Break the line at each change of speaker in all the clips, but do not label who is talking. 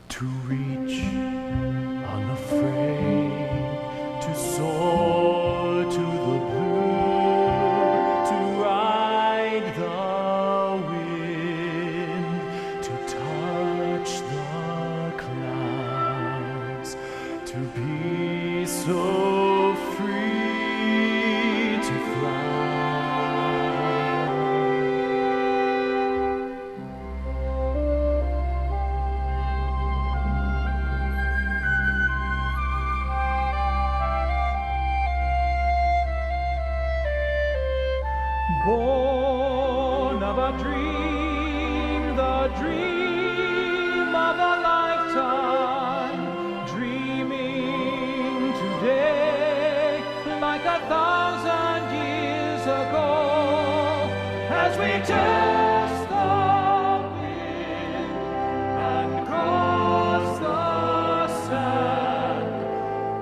To reach unafraid, to soar to the blue, to ride the wind, to touch the clouds, to be so free to fly. Born of a dream, the dream of a lifetime, dreaming today like 1,000 years ago, as we test the wind and cross the sand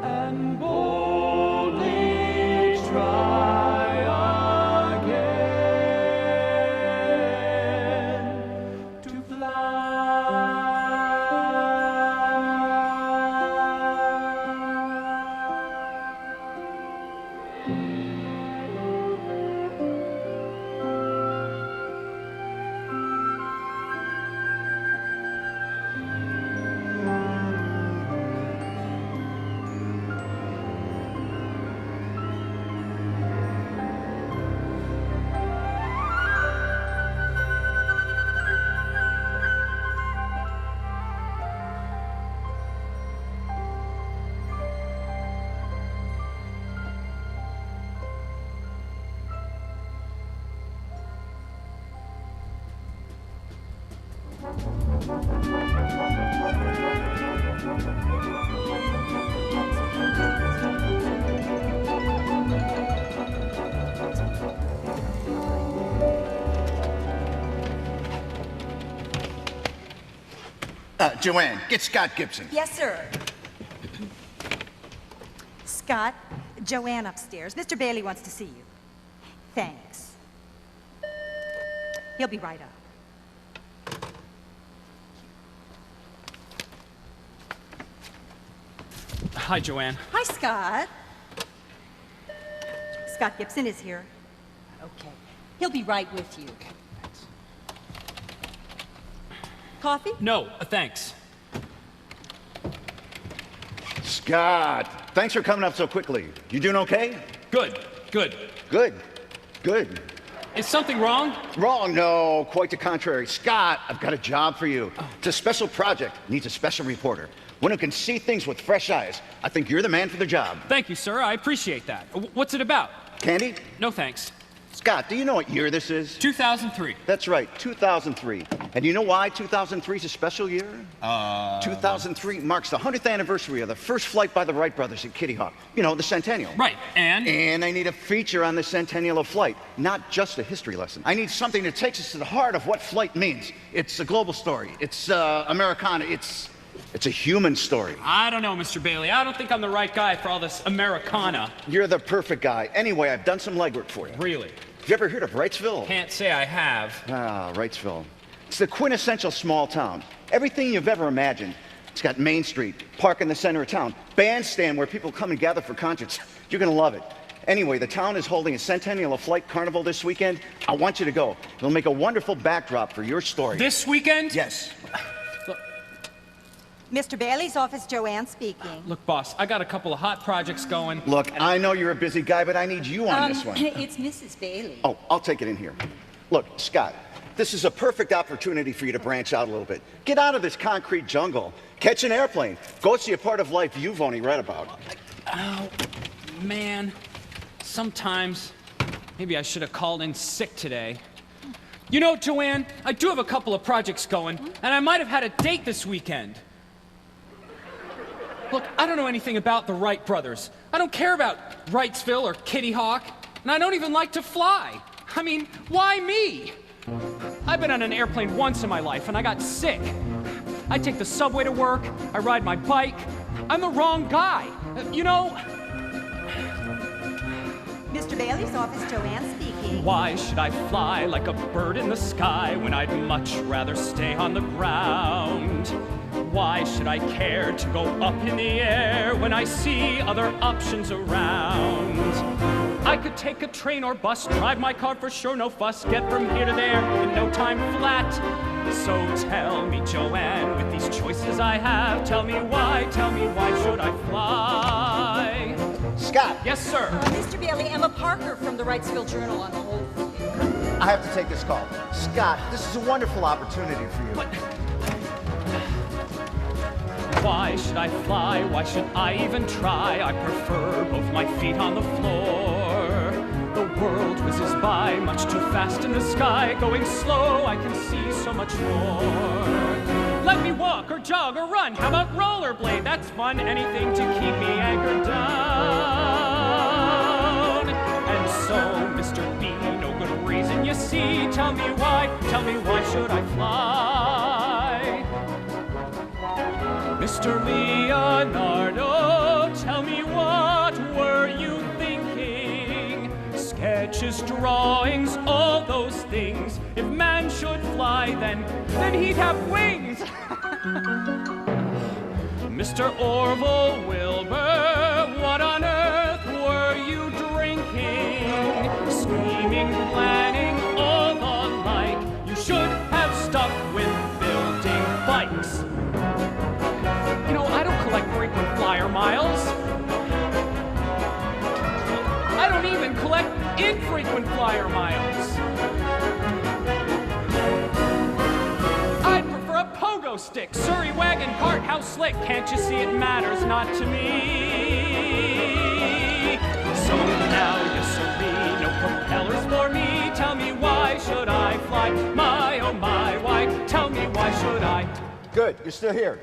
and boldly try.
Joanne, get Scott Gibson.
Yes, sir. Scott, Joanne upstairs. Mr. Bailey wants to see you. Thanks. He'll be right up.
Hi, Joanne.
Hi, Scott. Scott Gibson is here. Okay. He'll be right with you. Coffee?
No, thanks.
Scott, thanks for coming up so quickly. You doing okay?
Good.
Good. Good.
Is something wrong?
Wrong? No, quite the contrary. Scott, I've got a job for you. It's a special project. Needs a special reporter. One who can see things with fresh eyes. I think you're the man for the job.
Thank you, sir. I appreciate that. What's it about?
Candy?
No, thanks.
Scott, do you know what year this is?
2003.
That's right, 2003. And you know why 2003 is a special year? 2003 marks the 100th anniversary of the first flight by the Wright brothers at Kitty Hawk. You know, the Centennial.
Right, and?
And I need a feature on the Centennial of Flight, not just a history lesson. I need something that takes us to the heart of what flight means. It's a global story. It's Americana. It's a human story.
I don't know, Mr. Bailey. I don't think I'm the right guy for all this Americana.
You're the perfect guy. Anyway, I've done some legwork for you.
Really?
Have you ever heard of Wrightsville?
Can't say I have.
Ah, Wrightsville. It's the quintessential small town. Everything you've ever imagined. It's got Main Street, park in the center of town, bandstand where people come and gather for concerts. You're gonna love it. Anyway, the town is holding a Centennial of Flight carnival this weekend. I want you to go. It'll make a wonderful backdrop for your story.
This weekend?
Yes.
Mr. Bailey's office, Joanne speaking.
Look, boss, I got a couple of hot projects going.
Look, I know you're a busy guy, but I need you on this one.
It's Mrs. Bailey.
Oh, I'll take it in here. Look, Scott, this is a perfect opportunity for you to branch out a little bit. Get out of this concrete jungle. Catch an airplane. Go see a part of life you've only read about.
Oh, man. Sometimes, maybe I should have called in sick today. You know, Joanne, I do have a couple of projects going, and I might have had a date this weekend. Look, I don't know anything about the Wright brothers. I don't care about Wrightsville or Kitty Hawk, and I don't even like to fly. I mean, why me? I've been on an airplane once in my life, and I got sick. I take the subway to work, I ride my bike. I'm the wrong guy. You know...
Mr. Bailey's office, Joanne speaking.
Why should I fly like a bird in the sky when I'd much rather stay on the ground? Why should I care to go up in the air when I see other options around? I could take a train or bus, drive my car for sure, no fuss, get from here to there in no time flat. So tell me, Joanne, with these choices I have, tell me why should I fly?
Scott!
Yes, sir.
Mr. Bailey, Emma Parker from the Wrightsville Journal on the hold for you.
I have to take this call. Scott, this is a wonderful opportunity for you.
But why should I fly? Why should I even try? I prefer both my feet on the floor. The world whizzes by much too fast in the sky. Going slow, I can see so much more. Let me walk or jog or run. How about rollerblade? That's fun. Anything to keep me anchored down. And so, Mr. B, no good reason you see. Tell me why should I fly? Mr. Leonardo, tell me what were you thinking? Sketches, drawings, all those things. If man should fly, then he'd have wings. Mr. Orville Wilbur, what on earth were you drinking? Scheming, planning, all the like. You should have stuck with building bikes. You know, I don't collect frequent flyer miles. I don't even collect infrequent flyer miles. I'd prefer a pogo stick, Surrey wagon cart, how slick. Can't you see it matters not to me? So now you serene, no propellers for me. Tell me why should I fly? My, oh my, why? Tell me why should I?
Good, you're still here.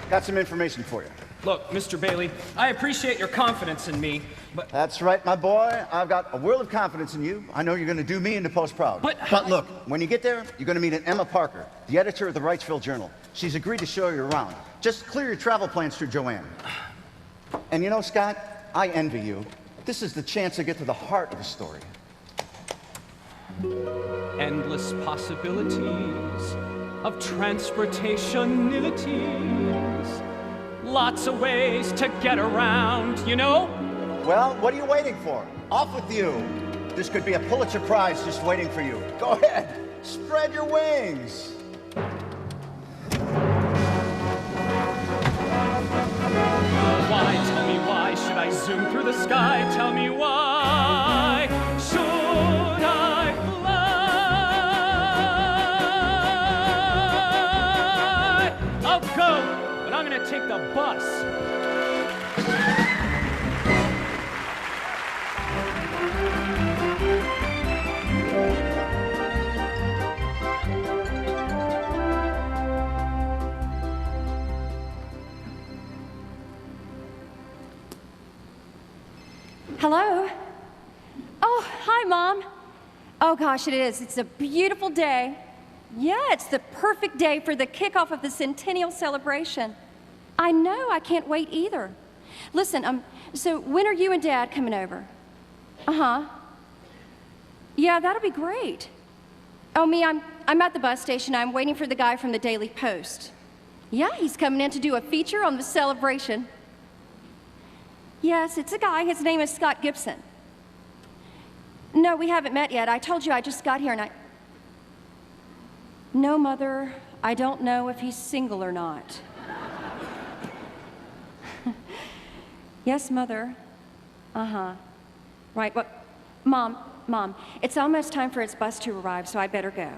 Got some information for you.
Look, Mr. Bailey, I appreciate your confidence in me, but...
That's right, my boy. I've got a world of confidence in you. I know you're going to do me and the Post proud.
But
look, when you get there, you're going to meet an Emma Parker, the editor of the Wrightsville Journal. She's agreed to show you around. Just clear your travel plans through Joanne. And you know, Scott, I envy you. This is the chance to get to the heart of the story.
Endless possibilities of transportationities. Lots of ways to get around, you know?
Well, what are you waiting for? Off with you. This could be a Pulitzer Prize just waiting for you. Go ahead, spread your wings.
Why, tell me why should I zoom through the sky? Tell me why should I fly? I'll go, but I'm gonna take the bus.
Hello? Oh, hi, Mom. Oh, gosh, it is. It's a beautiful day. Yeah, it's the perfect day for the kickoff of the Centennial celebration. I know, I can't wait either. Listen, so when are you and Dad coming over? Uh-huh. Yeah, that'll be great. Oh, me, I'm at the bus station. I'm waiting for the guy from the Daily Post. Yeah, he's coming in to do a feature on the celebration. Yes, it's a guy. His name is Scott Gibson. No, we haven't met yet. I told you I just got here and I... No, Mother, I don't know if he's single or not. Yes, Mother. Uh-huh. Right, well, Mom, it's almost time for his bus to arrive, so I better go.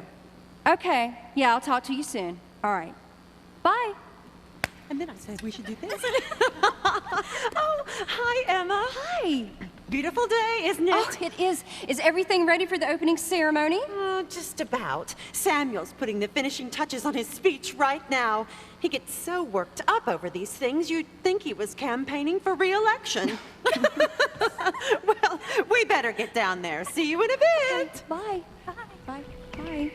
Okay, yeah, I'll talk to you soon. All right. Bye.
And then I said we should do this. Oh, hi, Emma.
Hi.
Beautiful day, isn't it?
Oh, it is. Is everything ready for the opening ceremony?
Just about. Samuel's putting the finishing touches on his speech right now. He gets so worked up over these things, you'd think he was campaigning for re-election. Well, we better get down there. See you in a bit.
Bye. Bye. Bye. Bye.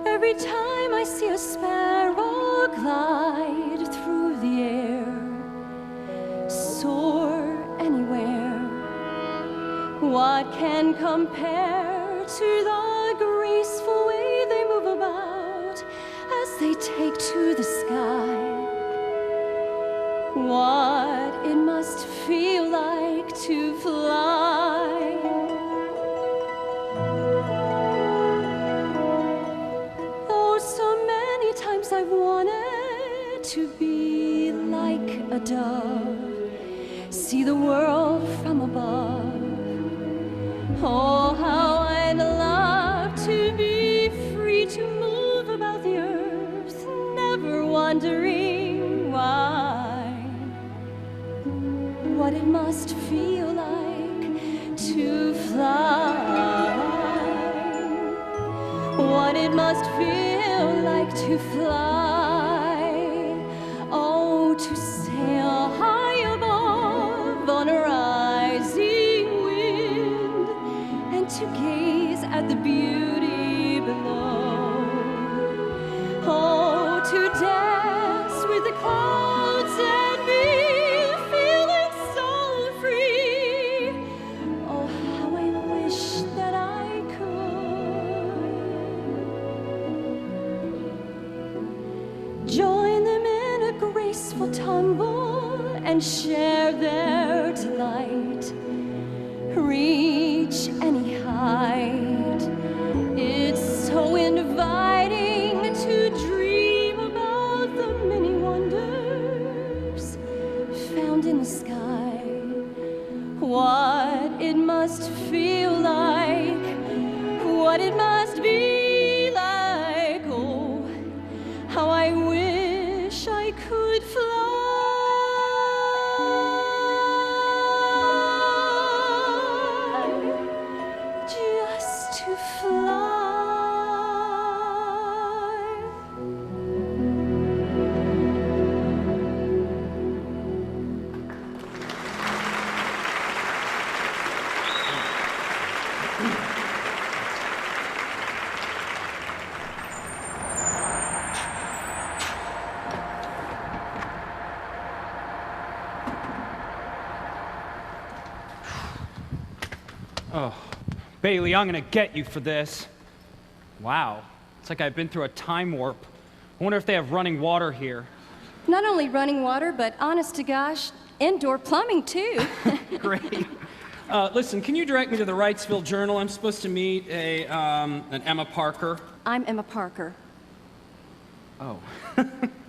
Every time I see a sparrow glide through the air, soar anywhere, what can compare to the graceful way they move about as they take to the sky? What it must feel like to fly. I've wanted to be like a dove, see the world from above. Oh, how I'd love to be free to move about the earth, never wondering why. What it must feel like to fly. What it must feel like to fly. Oh, to sail high above on a rising wind, and to gaze at the beauty below. Oh, to dance with the clouds and be feeling so free. Oh, how I wish that I could join them in a graceful tumble and share their delight. Reach any height. It's so inviting to dream about the many wonders found in the sky. What it must feel like, what it must be like. Oh, how I wish I could fly. Just to fly.
Oh, Bailey, I'm gonna get you for this. Wow, it's like I've been through a time warp. I wonder if they have running water here.
Not only running water, but honest to gosh, indoor plumbing too.
Great. Listen, can you direct me to the Wrightsville Journal? I'm supposed to meet an Emma Parker.
I'm Emma Parker.
Oh,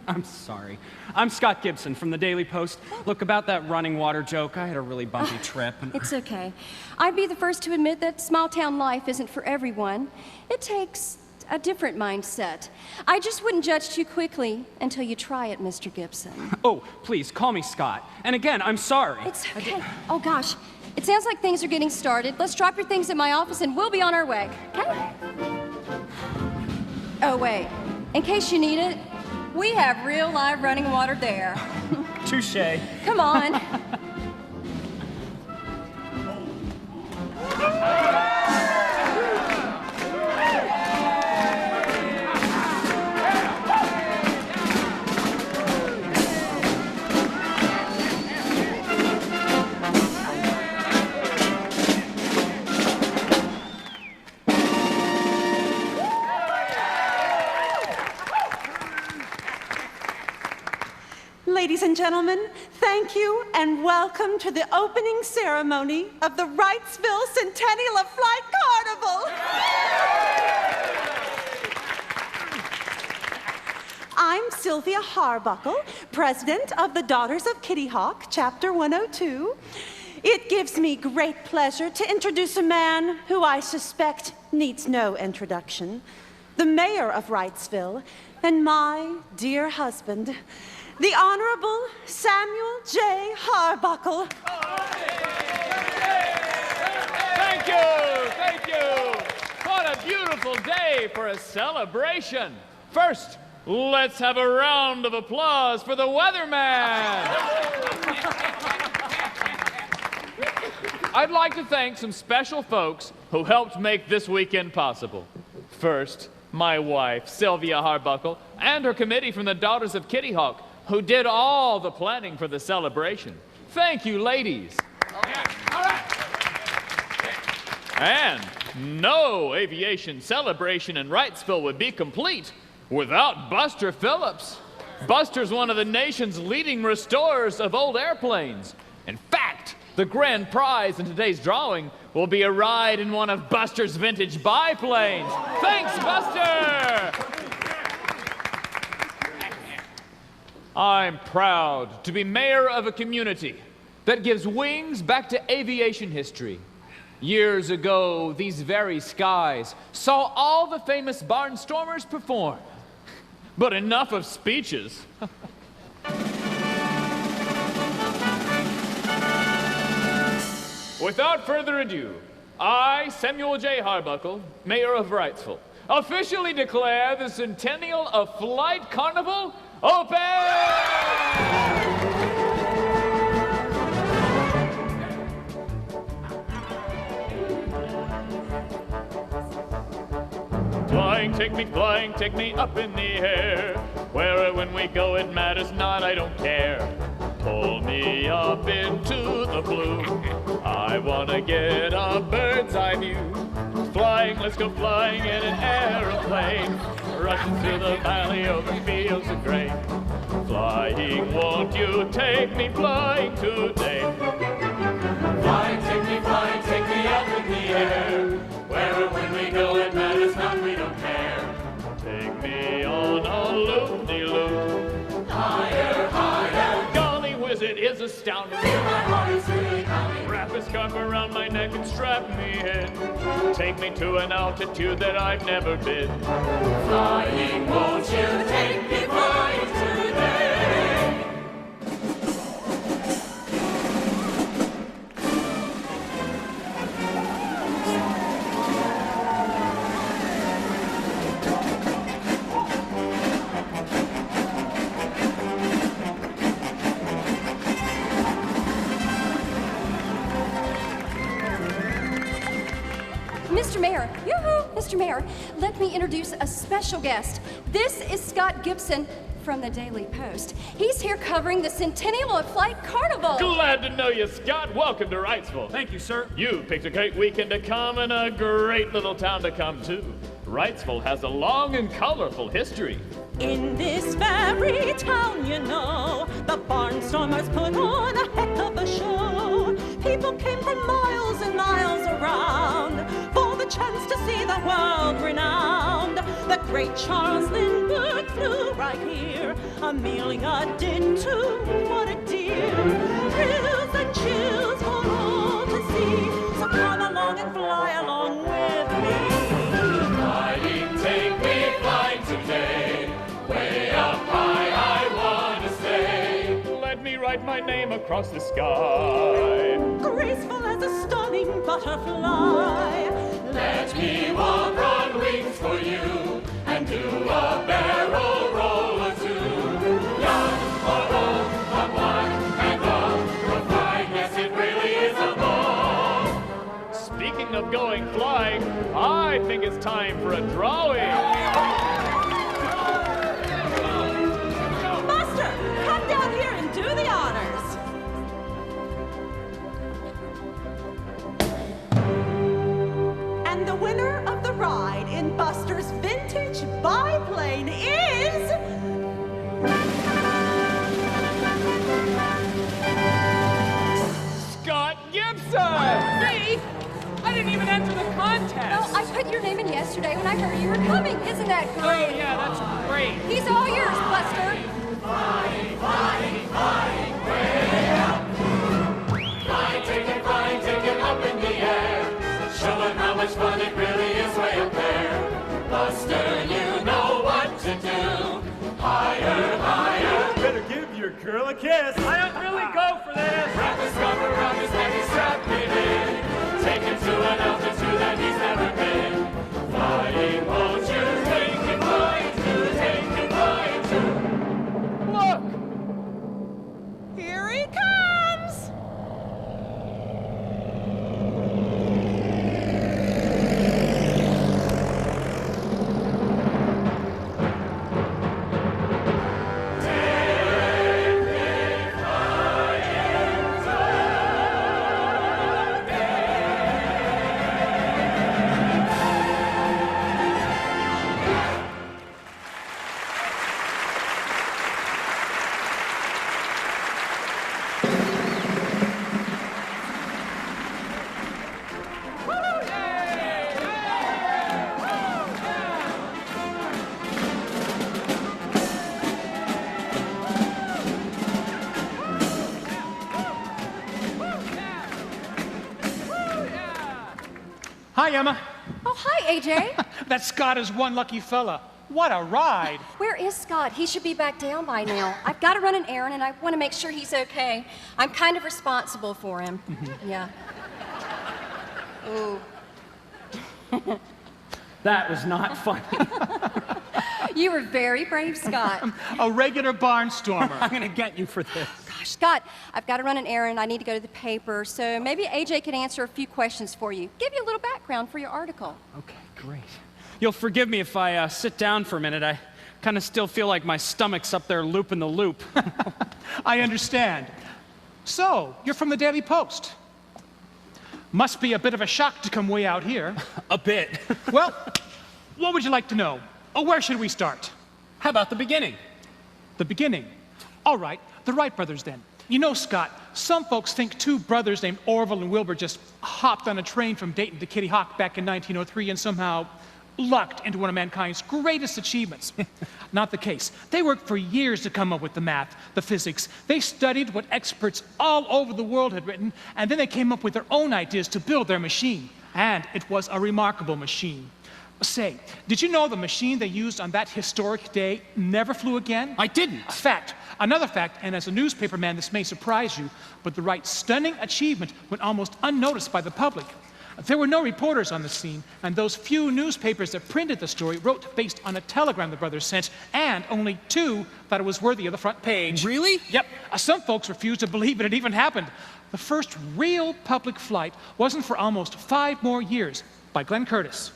I'm sorry. I'm Scott Gibson from the Daily Post. Look, about that running water joke, I had a really bumpy trip. And
It's okay. I'd be the first to admit that small town life isn't for everyone. It takes a different mindset. I just wouldn't judge too quickly until you try it, Mr. Gibson.
Oh, please, call me Scott. And again, I'm sorry.
It's okay. Oh, gosh. It sounds like things are getting started. Let's drop your things at my office and we'll be on our way, okay? Oh, wait. In case you need it, we have real live running water there.
Touche.
Come on.
Ladies and gentlemen, thank you and welcome to the opening ceremony of the Wrightsville Centennial of Flight Carnival. I'm Sylvia Harbuckle, president of the Daughters of Kitty Hawk, Chapter 102. It gives me great pleasure to introduce a man who I suspect needs no introduction, the mayor of Wrightsville, and my dear husband, the Honorable Samuel J. Harbuckle.
Thank you, thank you. What a beautiful day for a celebration. First, let's have a round of applause for the weatherman. I'd like to thank some special folks who helped make this weekend possible. First, my wife, Sylvia Harbuckle, and her committee from the Daughters of Kitty Hawk, who did all the planning for the celebration. Thank you, ladies. All right. And no aviation celebration in Wrightsville would be complete without Buster Phillips. Buster's one of the nation's leading restorers of old airplanes. In fact, the grand prize in today's drawing will be a ride in one of Buster's vintage biplanes. Thanks, Buster! I'm proud to be mayor of a community that gives wings back to aviation history. Years ago, these very skies saw all the famous barnstormers perform. But enough of speeches. Without further ado, I, Samuel J. Harbuckle, mayor of Wrightsville, officially declare the Centennial of Flight Carnival open! Flying, take me up in the air. Where or when we go, it matters not, I don't care. Pull me up into the blue. I wanna get a bird's eye view. Flying, let's go flying in an aeroplane. Rushing through the valley over fields of grain. Flying, won't you take me flying today? Flying, take me up in the air. Where or when we go, it matters not, we don't care. Take me on a loop-de-loop. Higher, higher. Golly whiz, it is astounding. Feel my heart is really pounding. Wrap a scarf around my neck and strap me in. Take me to an altitude that I've never been. Flying, won't you take me flying today?
Mr. Mayor, yoo-hoo, Mr. Mayor, let me introduce a special guest. This is Scott Gibson from the Daily Post. He's here covering the Centennial of Flight Carnival.
Glad to know you, Scott. Welcome to Wrightsville.
Thank you, sir.
You picked a great weekend to come and a great little town to come to. Wrightsville has a long and colorful history.
In this very town, you know, the barnstormers put on a heck of a show. People came from miles and miles around for the chance to see the world renowned. The great Charles Lindbergh flew right here. Amelia did too. What a dear. Thrills and chills for all to see. So come along and fly along with me.
Flying, take me flying today. Way up high, I wanna stay. Let me write my name across the sky.
Graceful as a stunning butterfly.
Let me walk on wings for you and do a barrel roll or two. Young or old, a black and gold, for flying, yes, it really is a ball. Speaking of going flying, I think it's time for a drawing.
Buster, come down here and do the honors. And the winner of the ride in Buster's vintage biplane is...
Scott Gibson!
Me? I
didn't even enter the contest.
Well, I put your name in yesterday when I heard you were coming. Isn't that
Oh,
great?
yeah, that's great.
He's all yours, Buster.
Flying, take it up in the air. Show them how much fun it really is way up there. Buster, you know what to do. Higher, higher.
Better give your girl a kiss.
I don't really go for this.
Wrap the scarf around his neck and strap it in. Take him to an altitude that he's never been. Flying, won't you take him flying to,
Look!
Here he comes!
Hi, Emma.
Oh, hi, AJ.
That Scott is one lucky fella. What a ride.
Where is Scott? He should be back down by now. I've got to run an errand, and I want to make sure he's okay. I'm kind of responsible for him. Yeah. Ooh.
That was not funny.
You were very brave, Scott.
A regular barnstormer.
I'm gonna get you for this.
Gosh, Scott, I've got to run an errand. I need to go to the paper, so maybe AJ can answer a few questions for you. Give you a little background for your article.
Okay, great. You'll forgive me if I sit down for a minute. I kind of still feel like my stomach's up there looping the loop.
I understand. So, you're from the Daily Post. Must be a bit of a shock to come way out here.
A bit.
Well, what would you like to know? Oh, where should we start?
How about the beginning?
The beginning. All right, the Wright brothers then. You know, Scott, some folks think two brothers named Orville and Wilbur just hopped on a train from Dayton to Kitty Hawk back in 1903 and somehow lucked into one of mankind's greatest achievements. Not the case. They worked for years to come up with the math, the physics. They studied what experts all over the world had written, and then they came up with their own ideas to build their machine. And it was a remarkable machine. Say, did you know the machine they used on that historic day never flew again?
I didn't.
A fact. Another fact, and as a newspaper man, this may surprise you, but the Wright's stunning achievement went almost unnoticed by the public. There were no reporters on the scene, and those few newspapers that printed the story wrote based on a telegram the brothers sent, and only two thought it was worthy of the front page.
Really?
Yep. Some folks refused to believe it had even happened. The first real public flight wasn't for almost 5 more years by Glenn Curtis.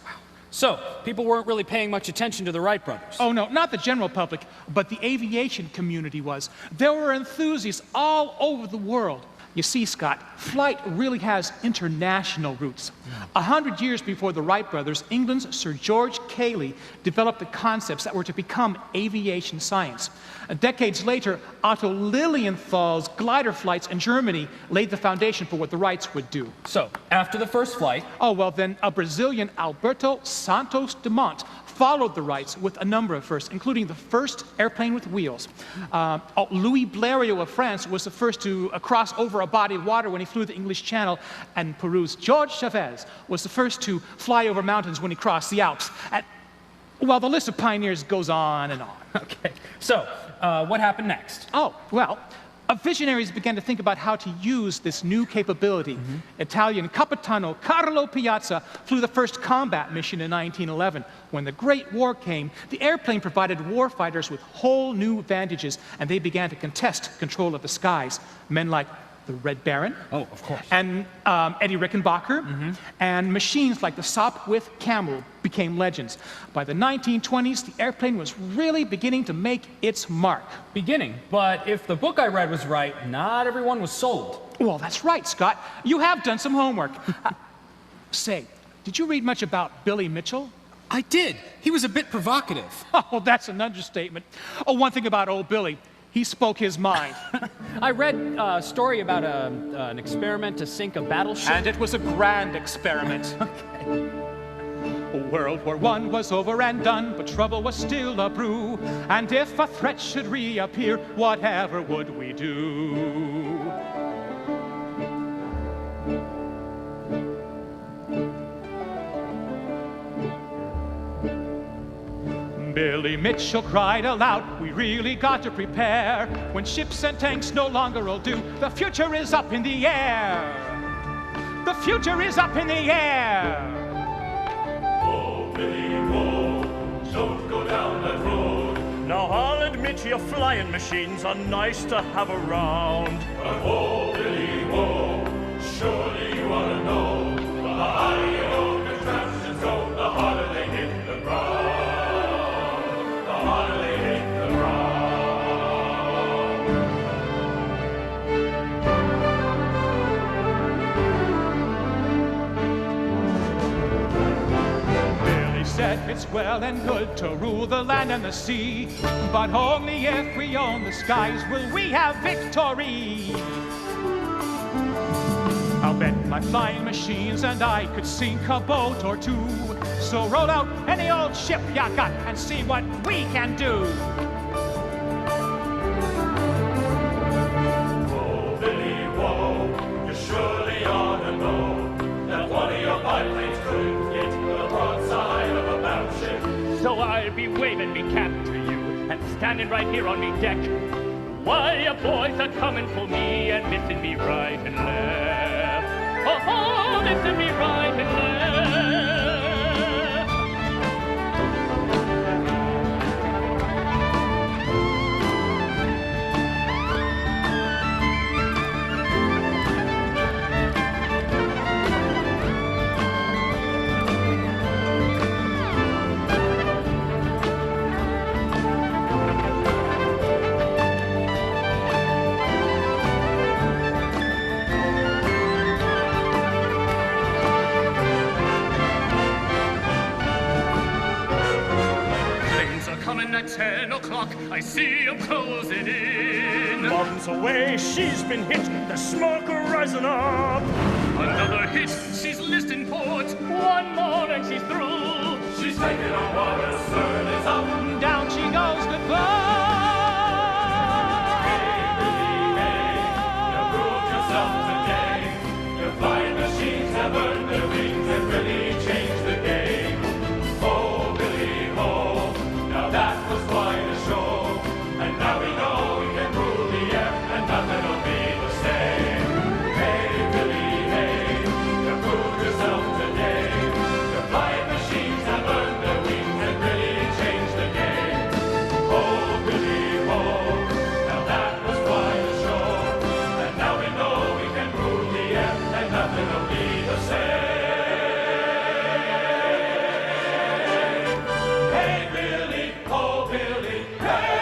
So, people weren't really paying much attention to the Wright brothers.
Oh, no, not the general public, but the aviation community was. There were enthusiasts all over the world. You see, Scott, flight really has international roots. 100 years before the Wright brothers, England's Sir George Cayley developed the concepts that were to become aviation science. Decades later, Otto Lilienthal's glider flights in Germany laid the foundation for what the Wrights would do.
So, after the first flight...
Oh, well, then a Brazilian Alberto Santos Dumont followed the Wrights with a number of firsts, including the first airplane with wheels. Louis Blériot of France was the first to cross over a body of water when he flew the English Channel, and Peru's George Chavez was the first to fly over mountains when he crossed the Alps. Well, the list of pioneers goes on and on.
Okay, so, what happened next?
Oh, well, visionaries began to think about how to use this new capability. Italian Capitano Carlo Piazza flew the first combat mission in 1911. When the Great War came, the airplane provided warfighters with whole new advantages, and they began to contest control of the skies. Men like the Red Baron,
Oh, of course.
and Eddie Rickenbacker, and machines like the Sopwith Camel became legends. By the 1920s, the airplane was really beginning to make its mark.
Beginning. But if the book I read was right, not everyone was sold.
Well, that's right, Scott. You have done some homework. Say, did you read much about Billy Mitchell?
I did. He was a bit provocative.
Oh, that's an understatement. Oh, one thing about old Billy. He spoke his mind.
I read a story about an experiment to sink a battleship.
And it was a grand experiment. World War I was over and done, but trouble was still a brew. And if a threat should reappear, whatever would we do? Billy Mitchell cried aloud, we really got to prepare. When ships and tanks no longer will do, the future is up in the air. The future is up in the air.
Oh, Billy, whoa, don't go down that road. Now I'll admit your flying machines are nice to have around. But whoa, Billy, whoa, surely you ought to know. The higher your own contraptions go, the harder they hit the ground. The harder they hit the ground.
Billy said it's well and good to rule the land and the sea, but only if we own the skies will we have victory. I'll bet my flying machines and I could sink a boat or two. So roll out any old ship you got and see what we can do.
Whoa, Billy, whoa, you surely ought to know that one of your biplanes couldn't hit the broadside of a battleship. So I'll be waving me cap to you and standing right here on me deck. Why, you boys are coming for me and missing me right and left. Oh, missing me right and left. Coming at 10 o'clock, I see 'em closing in. Mom's away, she's been hit, the smoke rising up. Another hit, she's listing port. One more and she's through. She's taking on water, stern is up.
Down she goes, goodbye.
Hey, Billy, hey, you proved yourself today. Your flying machines have earned their wings and really changed the game. Oh, Billy, oh. Now that was quite a show, and now we know we can rule the air, and nothing'll be the same. Hey, Billy, hey, you proved yourself today. Your flying machines have earned their wings and really changed the game. Oh, Billy, oh, now that was quite a show, and now we know we can rule the air, and nothing'll be the same. Hey, Billy, oh, Billy, hey!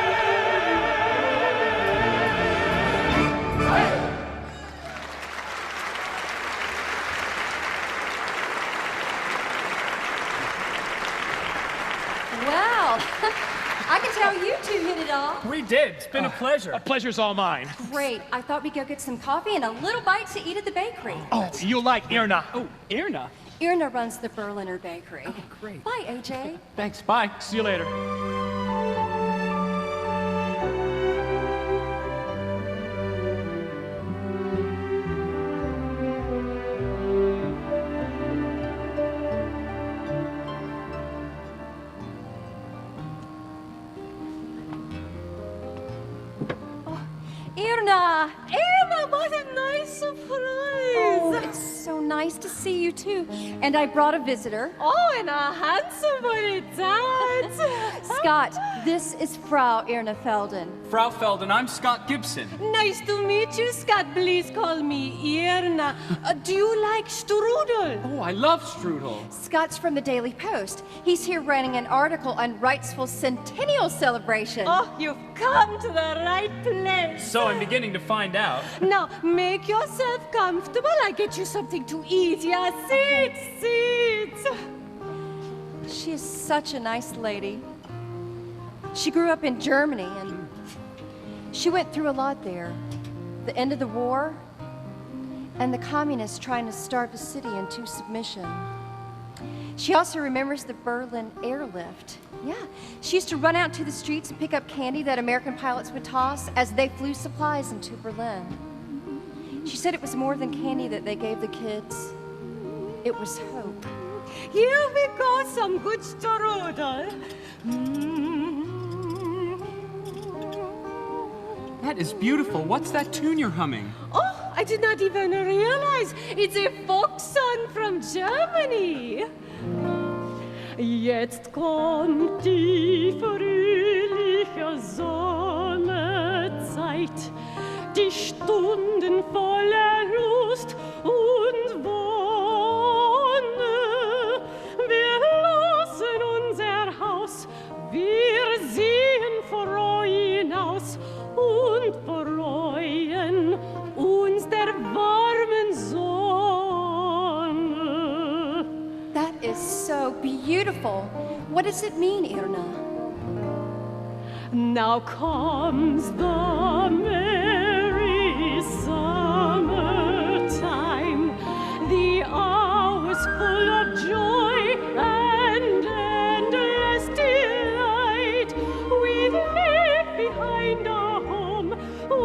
Wow. I can tell you two hit it off.
We did. It's been a pleasure.
A pleasure's all mine.
Great. I thought we'd go get some coffee and a little bite to eat at the bakery.
Oh, you'll like Irna.
Oh, Irna.
Irna runs the Berliner Bakery.
Oh, great.
Bye, AJ.
Thanks. Bye.
See you later.
Irna!
Irma, what a nice surprise!
Oh, it's so nice to see you too. And I brought a visitor.
Oh, and a handsome one it's that.
Scott, this is Frau Irna Felden.
Frau Felden, I'm Scott Gibson.
Nice to meet you, Scott. Please call me Irna. Do you like strudel?
Oh, I love strudel.
Scott's from the Daily Post. He's here writing an article on Wrightsville's Centennial celebration.
Oh, you've come to the right place.
So I'm beginning to find out.
Now, make yourself comfortable. I get you something to eat. Yeah, seats.
She is such a nice lady. She grew up in Germany and She went through a lot there. The end of the war, and the communists trying to starve the city into submission. She also remembers the Berlin airlift. Yeah, she used to run out to the streets and pick up candy that American pilots would toss as they flew supplies into Berlin. She said it was more than candy that they gave the kids. It was hope.
Here we go, some good strudel.
That is beautiful. What's that tune you're humming?
Oh, I did not even realize it's a folk song from Germany. Jetzt kommt die fröhliche Sommerzeit, die Stunden voller Lust und Wonne. Wir lassen unser Haus, wir sehen froh hinaus und freuen uns der warmen Sonne.
That is so beautiful. What does it mean, Irna?
Now comes the merry summertime, the hours full of joy and endless delight. We leave behind our home,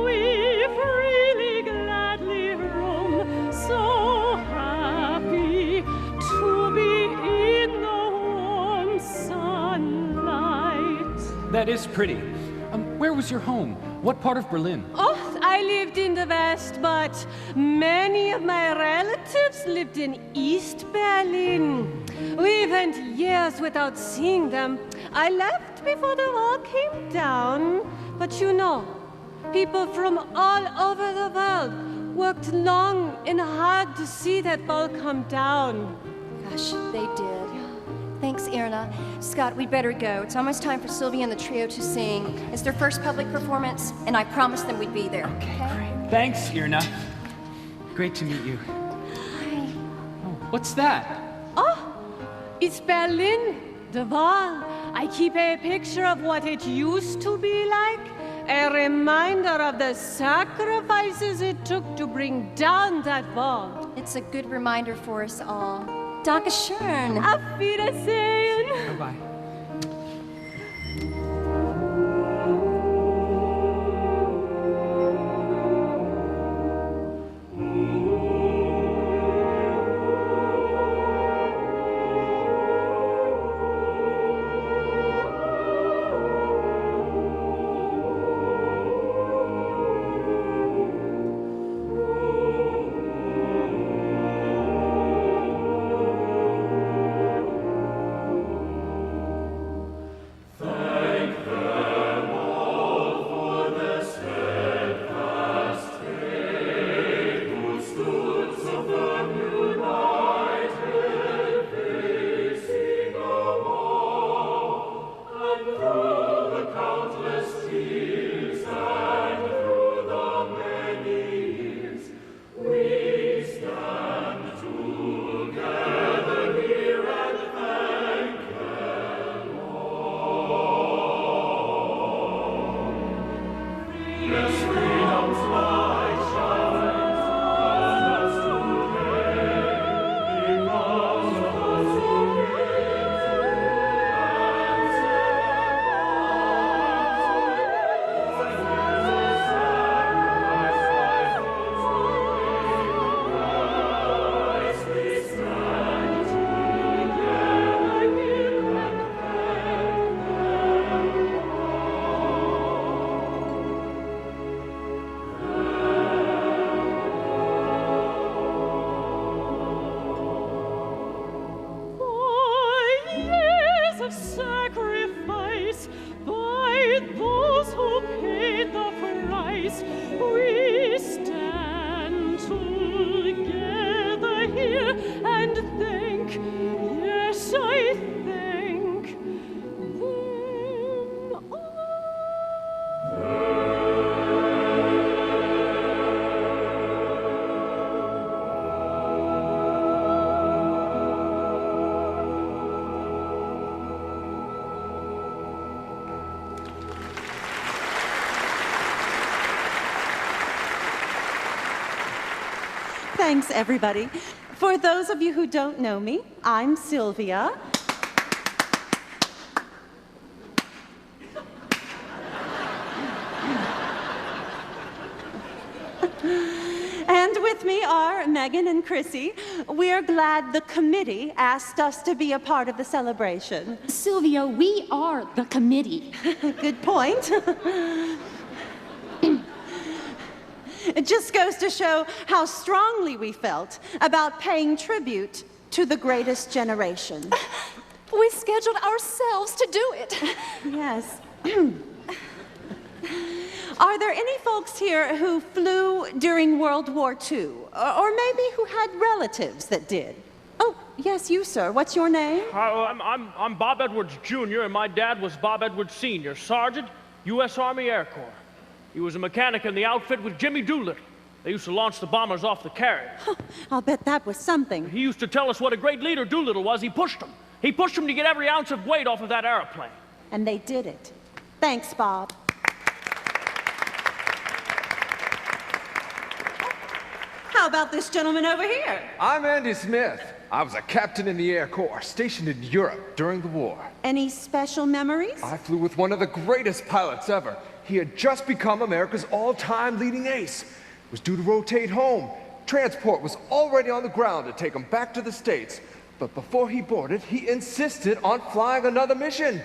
we freely gladly roam, so happy to be in the warm sunlight.
That is pretty. Where was your home? What part of Berlin?
Oh, I lived in the West, but many of my relatives lived in East Berlin. We went years without seeing them. I left before the wall came down. But you know, people from all over the world worked long and hard to see that wall come down.
Gosh, they did. Thanks, Irna. Scott, we'd better go. It's almost time for Sylvia and the trio to sing. It's their first public performance, and I promised them we'd be there.
Okay, great. Thanks, Irna. Great to meet you.
Hi.
Oh, what's that?
Oh, it's Berlin, the wall. I keep a picture of what it used to be like, a reminder of the sacrifices it took to bring down that wall.
It's a good reminder for us all. Dankeschön.
Auf Wiedersehen.
Bye-bye.
Thanks, everybody. For those of you who don't know me, I'm Sylvia. And with me are Megan and Chrissy. We're glad the committee asked us to be a part of the celebration.
Sylvia, we are the committee.
Good point. It just goes to show how strongly we felt about paying tribute to the greatest generation.
We scheduled ourselves to do it.
Yes. Are there any folks here who flew during World War II? Or maybe who had relatives that did? Oh, yes, you, sir. What's your name?
I'm Bob Edwards, Jr., and my dad was Bob Edwards, Sr., Sergeant, U.S. Army Air Corps. He was a mechanic in the outfit with Jimmy Doolittle. They used to launch the bombers off the carrier.
I'll bet that was something.
He used to tell us what a great leader Doolittle was. He pushed him. He pushed him to get every ounce of weight off of that airplane.
And they did it. Thanks, Bob. How about this gentleman over here?
I'm Andy Smith. I was a captain in the Air Corps, stationed in Europe during the war.
Any special memories?
I flew with one of the greatest pilots ever. He had just become America's all-time leading ace. Was due to rotate home. Transport was already on the ground to take him back to the States. But before he boarded, he insisted on flying another mission.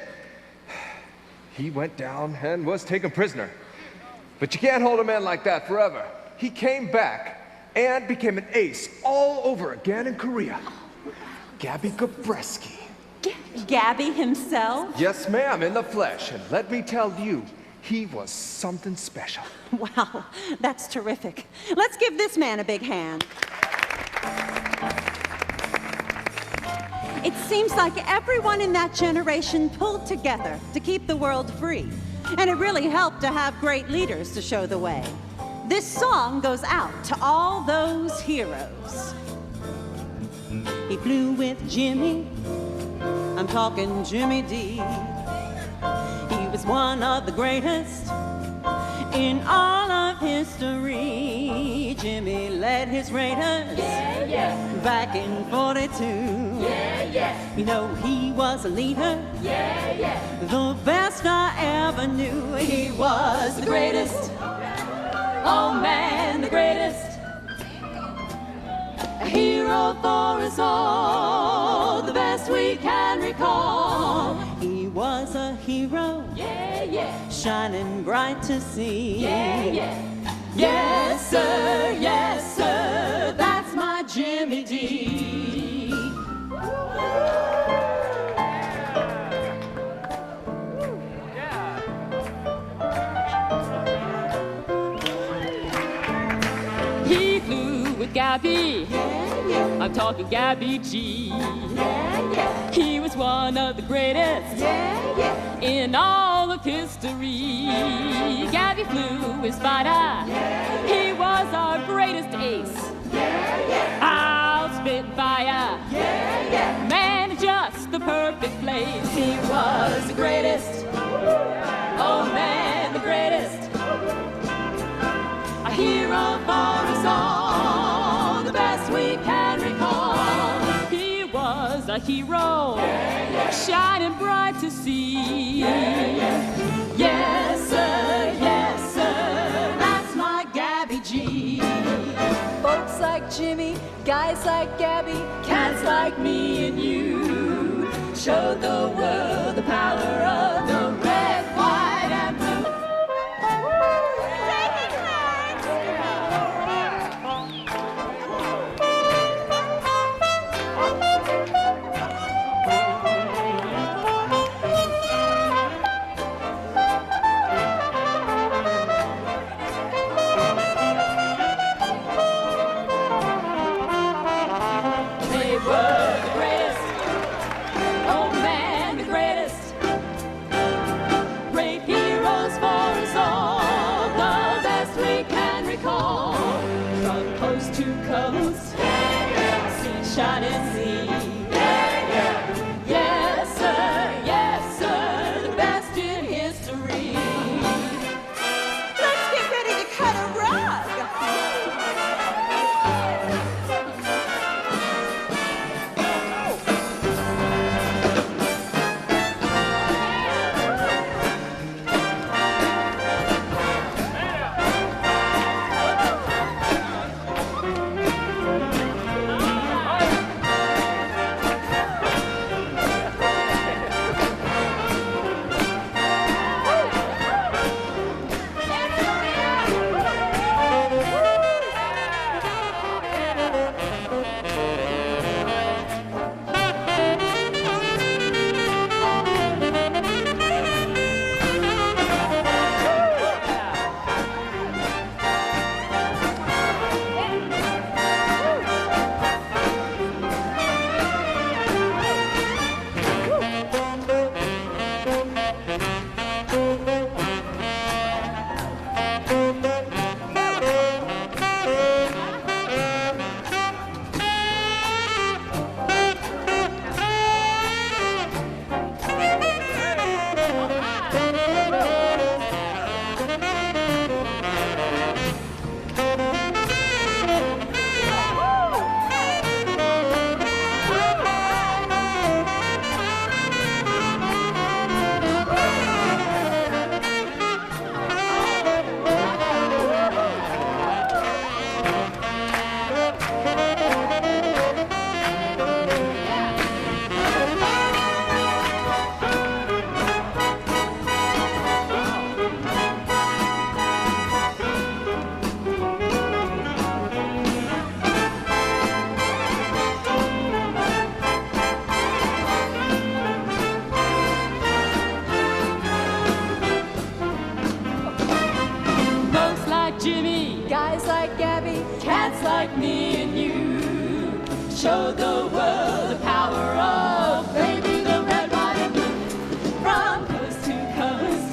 He went down and was taken prisoner. But you can't hold a man like that forever. He came back and became an ace all over again in Korea. Gabby Gabreski.
Gabby himself?
Yes, ma'am, in the flesh. And let me tell you, he was something special.
Wow, that's terrific. Let's give this man a big hand. It seems like everyone in that generation pulled together to keep the world free. And it really helped to have great leaders to show the way. This song goes out to all those heroes. He flew with Jimmy. I'm talking Jimmy D. He was one of the greatest in all of history. Jimmy led his Raiders back in 42. You know, he was a leader, the best I ever knew. He was the greatest, oh man, the greatest. A hero for us all, the best we can recall. He was a hero, shining bright to see. Yes, sir, that's my Jimmy D.
He flew with Gabby. I'm talking Gabby G. He was one of the greatest in all of history. Gabby flew his fighter. He was our greatest ace. Our Spitfire. Man, just the perfect place. He was the greatest. Oh man, the greatest. A hero for us all, the best we can recall. He was a hero, shining bright to see. Yes, sir, that's my Gabby G.
Folks like Jimmy, guys like Gabby,
Cats like me and you showed the world the power of the red, white, and blue. Shining sea. Yes, sir, the best in history.
Let's get ready to cut a rug.
show the world the power of baby, the red, white, and blue. From coast to coast,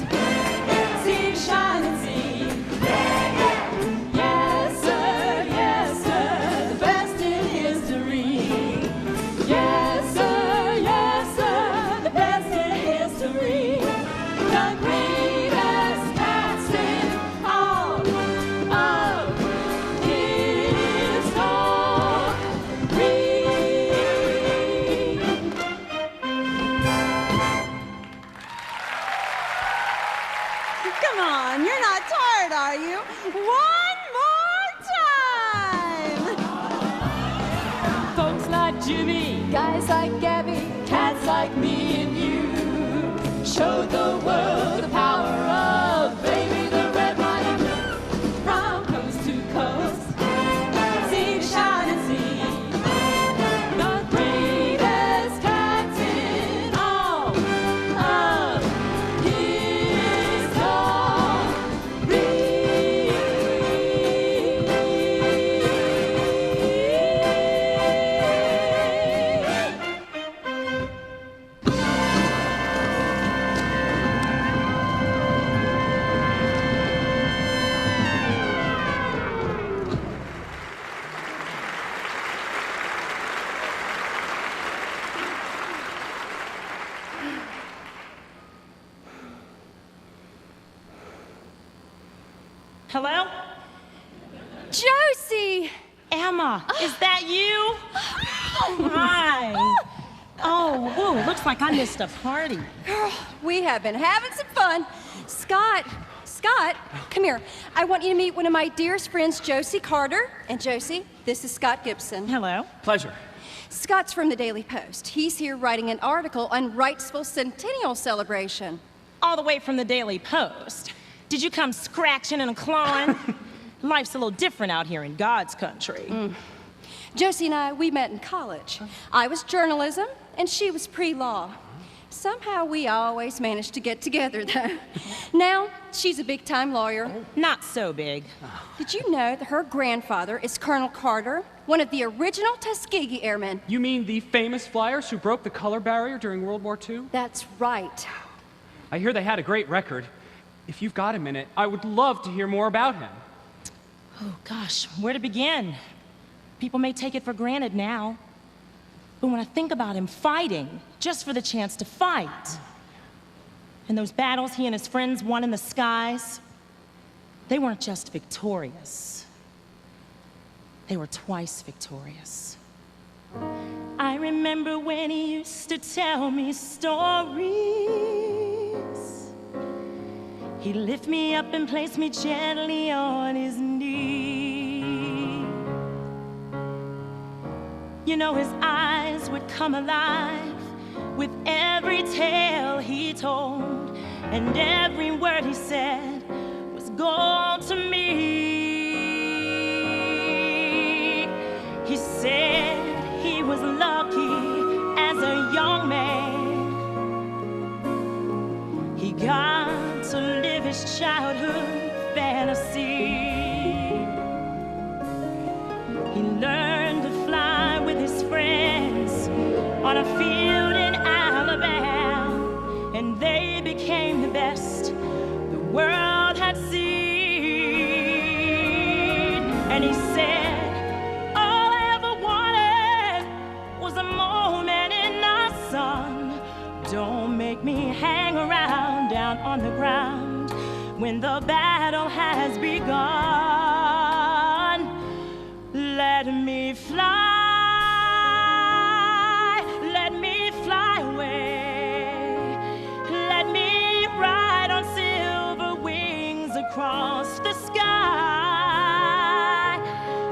sea, shine and sea. Yes, sir, the best in history. Yes, sir, the best in history. The greatest captain all of
Come on, you're not tired, are you? One more time!
Folks like Jimmy, guys like Gabby, cats like me and you, show the world the power of baby, the red, white, and blue. From coast to coast, sea to shining sea. The greatest captain all of
Hello?
Josie!
Emma, is that you? Hi. Oh, whoa, looks like I missed a party.
Girl, we have been having some fun. Scott, come here. I want you to meet one of my dearest friends, Josie Carter. And Josie, this is Scott Gibson.
Hello.
Pleasure.
Scott's from the Daily Post. He's here writing an article on Wrightsville Centennial celebration.
All the way from the Daily Post. Did you come scratching and clawing? Life's a little different out here in God's country.
Josie and I, we met in college. I was journalism, and she was pre-law. Somehow we always managed to get together, though. Now, she's a big-time lawyer.
Not so big.
Did you know that her grandfather is Colonel Carter, one of the original Tuskegee airmen?
You mean the famous flyers who broke the color barrier during World War II?
That's right.
I hear they had a great record. If you've got a minute, I would love to hear more about him.
Oh, gosh, where to begin? People may take it for granted now. But when I think about him fighting, just for the chance to fight, and those battles he and his friends won in the skies, they weren't just victorious. They were twice victorious. I remember when he used to tell me stories. He'd lift me up and place me gently on his knee. You know, his eyes would come alive with every tale he told, and every word he said was gold to me. He said he was lucky as a young man. He got to live his childhood fantasy. He learned to fly with his friends on a field in Alabama, and they became the best the world had seen. And he said, all I ever wanted was a moment in the sun. Don't make me hang around down on the ground when the battle has begun. Let me fly, let me fly away. Let me ride on silver wings across the sky.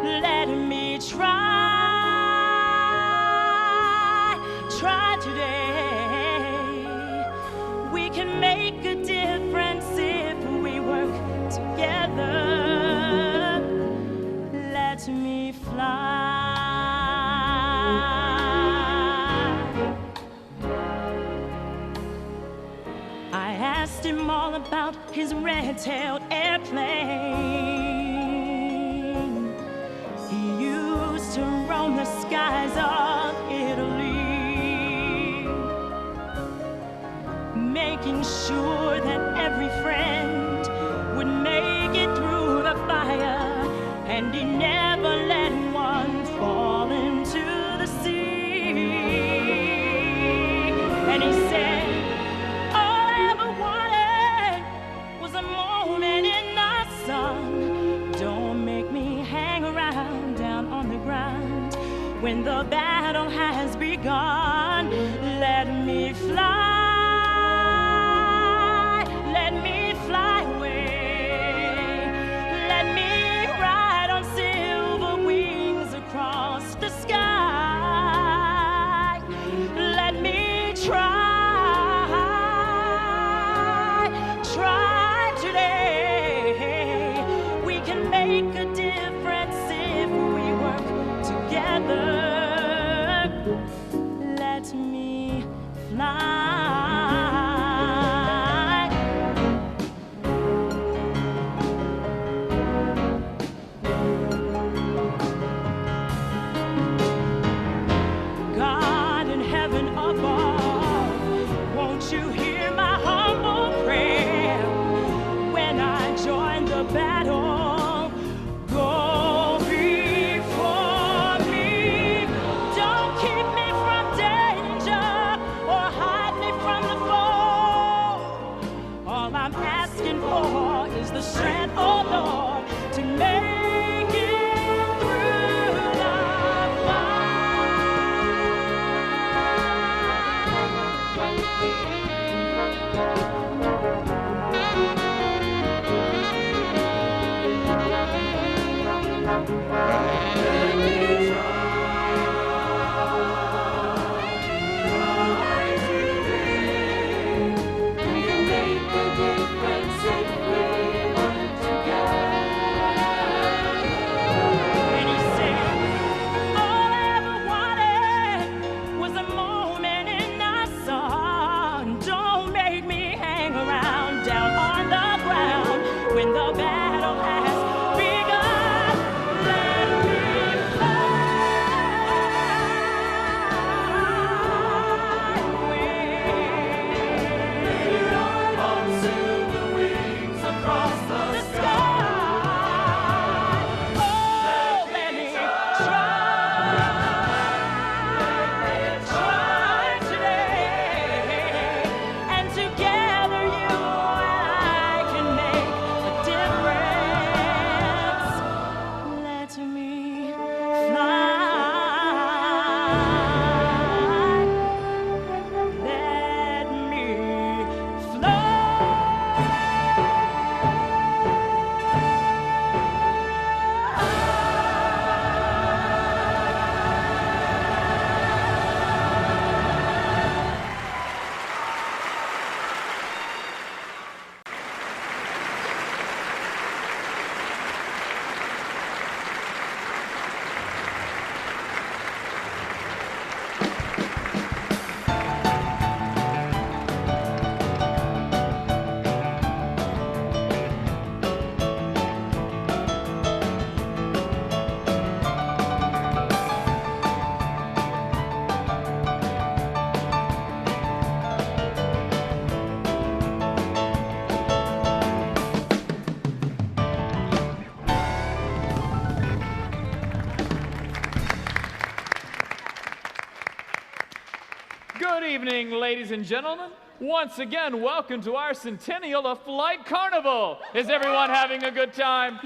Let me try today. We can make a difference if we work together. Let me fly. I asked him all about his red-tailed airplane. He used to roam the sky skies of Italy, making sure that every friend would make it through the fire, and he never let one fall into the sea. And he said, all I ever wanted was a moment in the sun. Don't make me hang around down on the ground when the battle has begun. Let me fly, let me fly away, let me ride on silver wings across the sky. Let me try today. We can make a difference if we work together. Let me fly. God in heaven above, won't you hear my humble prayer when I join the battle? Go before me. Don't keep me from danger or hide me from the foe. All I'm asking for is the strength, oh Lord, to make it through the And he said, all I ever wanted was a moment in the sun. Don't make me hang around down on the ground when the battle has begun. Let me fly on silver wings across the sky. Oh, let me try today, and together you and I can make a difference. Let me fly. Let me fly.
Good evening, ladies and gentlemen. Once again, welcome to our Centennial of Flight Carnival. Is everyone having a good time?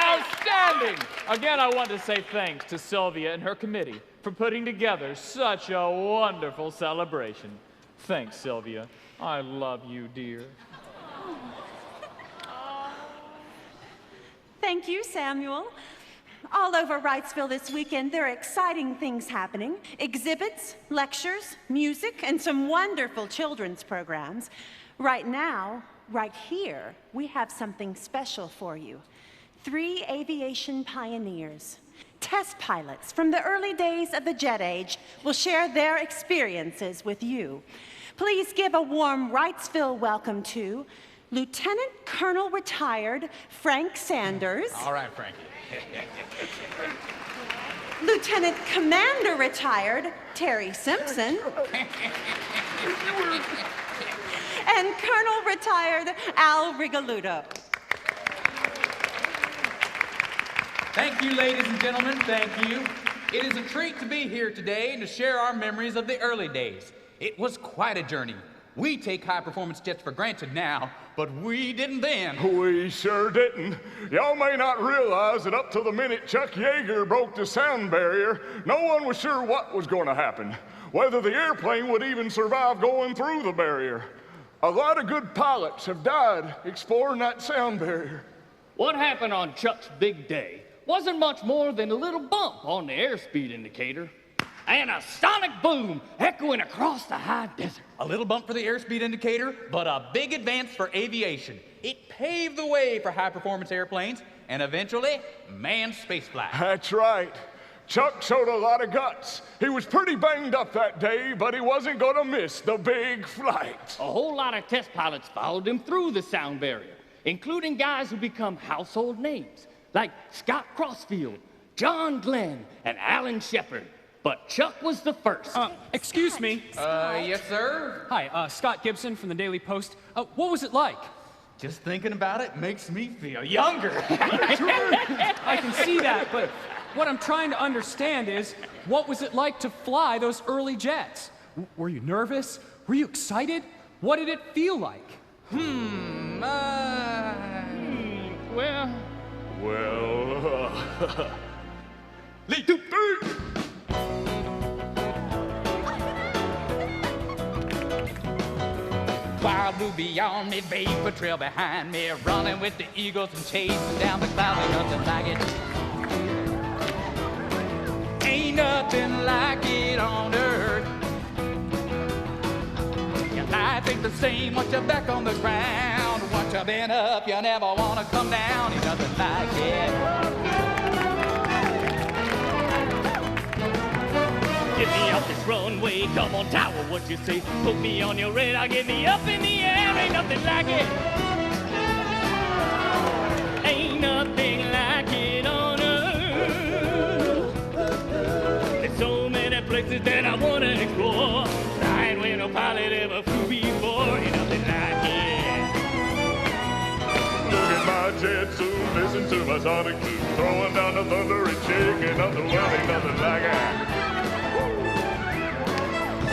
Outstanding! Again, I want to say thanks to Sylvia and her committee for putting together such a wonderful celebration. Thanks, Sylvia. I love you, dear.
Thank you, Samuel. All over Wrightsville this weekend, there are exciting things happening. Exhibits, lectures, music, and some wonderful children's programs. Right now, right here, we have something special for you. 3 aviation pioneers, test pilots from the early days of the jet age, will share their experiences with you. Please give a warm Wrightsville welcome to Lieutenant Colonel retired Frank Sanders.
All right, Frankie.
Lieutenant Commander retired Terry Simpson, and Colonel retired Al Rigaludo.
Thank you, ladies and gentlemen, thank you. It is a treat to be here today and to share our memories of the early days. It was quite a journey. We take high-performance jets for granted now, but we didn't then.
We sure didn't. Y'all may not realize that up to the minute Chuck Yeager broke the sound barrier, no one was sure what was going to happen, whether the airplane would even survive going through the barrier. A lot of good pilots have died exploring that sound barrier.
What happened on Chuck's big day wasn't much more than a little bump on the airspeed indicator and a sonic boom echoing across the high desert.
A little bump for the airspeed indicator, but a big advance for aviation. It paved the way for high-performance airplanes and eventually manned spaceflight.
That's right. Chuck showed a lot of guts. He was pretty banged up that day, but he wasn't gonna miss the big flight.
A whole lot of test pilots followed him through the sound barrier, including guys who become household names, like Scott Crossfield, John Glenn, and Alan Shepard. But Chuck was the first.
Excuse me.
Yes, sir?
Hi, Scott Gibson from the Daily Post. What was it like?
Just thinking about it makes me feel younger.
I can see that, but what I'm trying to understand is, what was it like to fly those early jets? Were you nervous? Were you excited? What did it feel like?
Well,
Leap, doop, doop. Wild blue beyond me, vapor trail behind me, running with the eagles and chasing down the clouds, ain't nothing like it. Ain't nothing like it on earth. Your life ain't the same once you're back on the ground. Once you've been up, you never want to come down, ain't nothing like it.
Get me off this runway, come on tower, what you say? Put me on your radar, get me up in the air, ain't nothing like it. Ain't nothing like it on earth. There's so many places that I wanna explore. Flying where no pilot ever flew before, ain't nothing like it.
look at my jet soon, listen to my sonic boom, throwing down the thunder and shaking up the world, ain't nothing like it.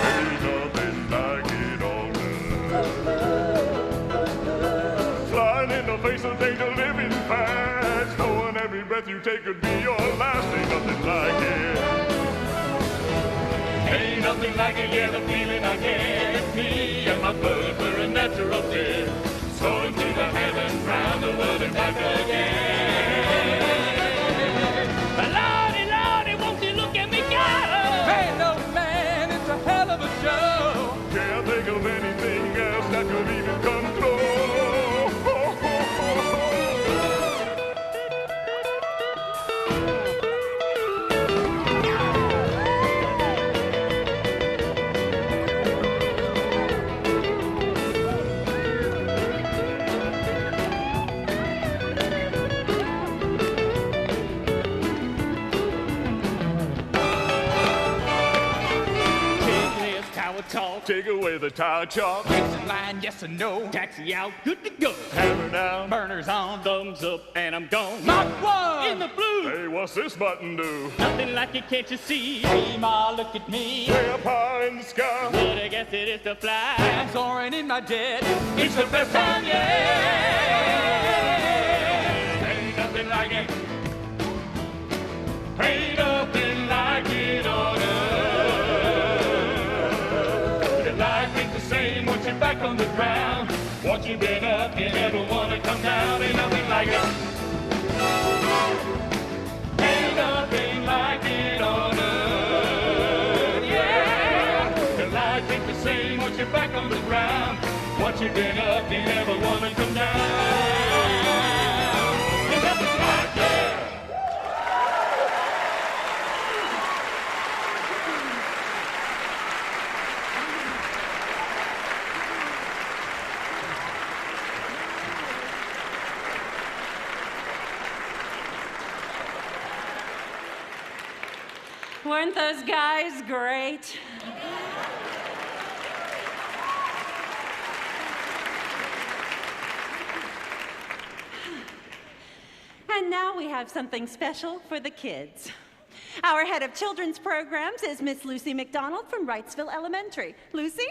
Ain't nothing like it on earth. Flying in the face of danger, living fast, knowing every breath you take could be your last. Ain't nothing like it. Ain't nothing like it, yeah, the feeling I get. It's me and my bird, we're a natural fit. Soaring through the heavens, round the world and back again.
Lordy, Lordy, won't you look at me go?
Hey, no man, it's a hell of a show.
Can't think of anything else that could even come close.
Talk.
Take away the tire chalk.
Exit line, yes or no.
Taxi out, good to go.
Hammer down.
Burners on.
Thumbs up, and I'm gone.
Mach 1!
In the blue.
Hey, what's this button do?
Nothing like it, can't you see?
Hey, Ma, look at me.
Way up high in the sky.
Would I guess it is to fly?
I'm soaring in my jet. It's the best time yet.
Ain't nothing like it. Ain't nothing like it on earth. Life ain't the same once you're back on the ground. Once you've been up, you never wanna come down. Ain't nothing like it. Ain't nothing like it on earth. Yeah. Your life ain't the same once you're back on the ground. Once you've been up, you never wanna come down. Ain't nothing like it.
Weren't those guys great? And now we have something special for the kids. Our head of children's programs is Miss Lucy McDonald from Wrightsville Elementary. Lucy?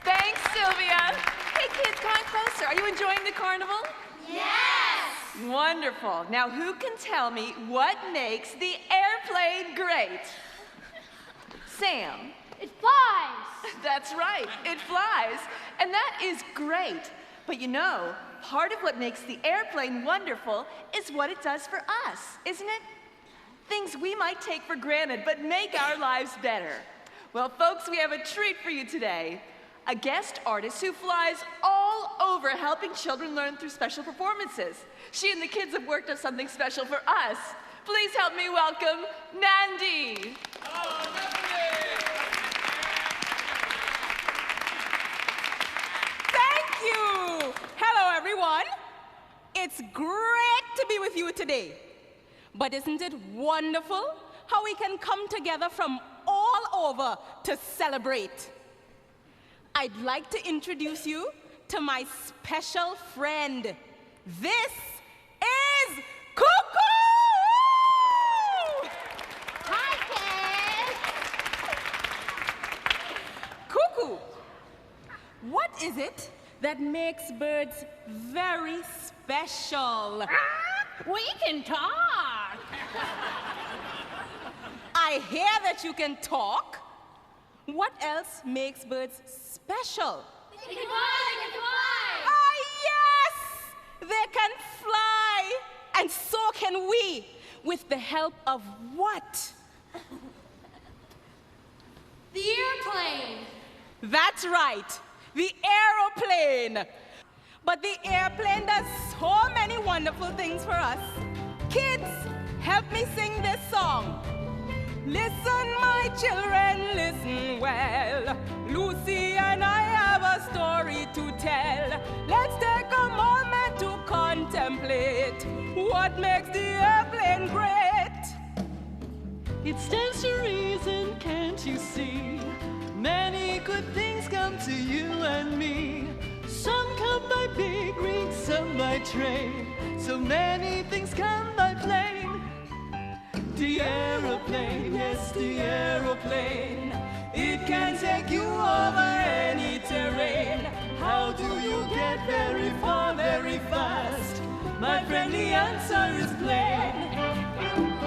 Thanks, Sylvia. Hey, kids, come on closer. Are you enjoying the carnival?
Yes!
Wonderful. Now, who can tell me what makes the airplane great? Sam.
It flies.
That's right. It flies. And that is great. But you know, part of what makes the airplane wonderful is what it does for us, isn't it? Things we might take for granted, but make our lives better. Well, folks, we have a treat for you today. A guest artist who flies all over helping children learn through special performances. She and the kids have worked on something special for us. Please help me welcome Nandi.
Thank you. Hello, everyone. It's great to be with you today. But isn't it wonderful how we can come together from all over to celebrate? I'd like to introduce you to my special friend. This is Cuckoo!
Hi, kids!
Cuckoo, what is it that makes birds very special?
We can talk.
I hear that you can talk. What else makes birds special?
They can fly,
Ah, yes! They can fly, and so can we, with the help of what?
The airplane.
That's right, the aeroplane. But the airplane does so many wonderful things for us. Kids, help me sing this song. Listen, my children, listen well. Lucy and I have a story to tell. Let's take a moment to contemplate what makes the airplane great.
It stands to reason, can't you see? Many good things come to you and me. Some come by big rigs, some by train. So many things come by plane. The aeroplane, yes, the aeroplane. It can take you over any terrain. How do you get very far, very fast? My friend, the answer is plain.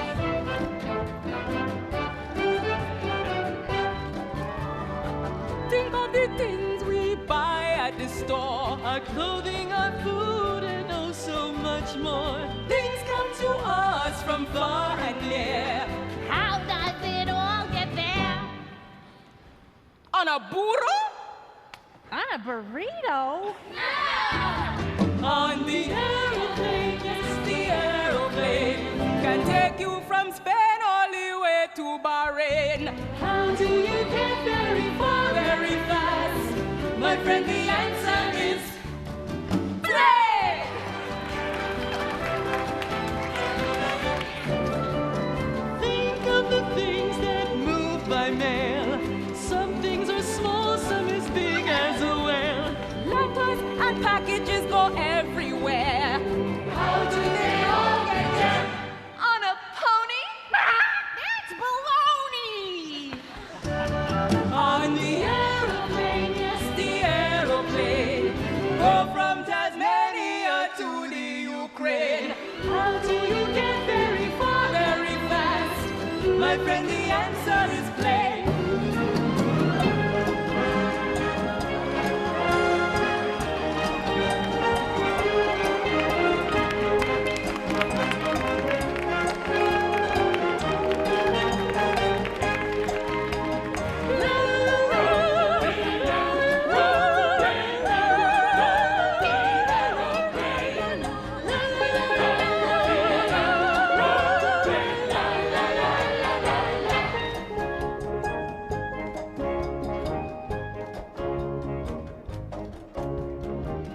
Think of the things we buy at the store.
Our clothing, our food, and oh so much more.
Things come to us from far and near.
How does it all get there?
On a burro?
On a burrito?
No! On the aeroplane, yes, the aeroplane can take you from Spain all the way to Bahrain.
How do you get very far, very fast?
My friend, the answer is play!
Think of the things that move by mail. Some things are small, some as big as a whale.
Letters and packages go everywhere. How do they all get there?
On a pony?
That's baloney!
On the aeroplane, yes, the aeroplane. Go from Tasmania to the Ukraine.
How do you get very far,
Very fast. My friend, the answer is plain.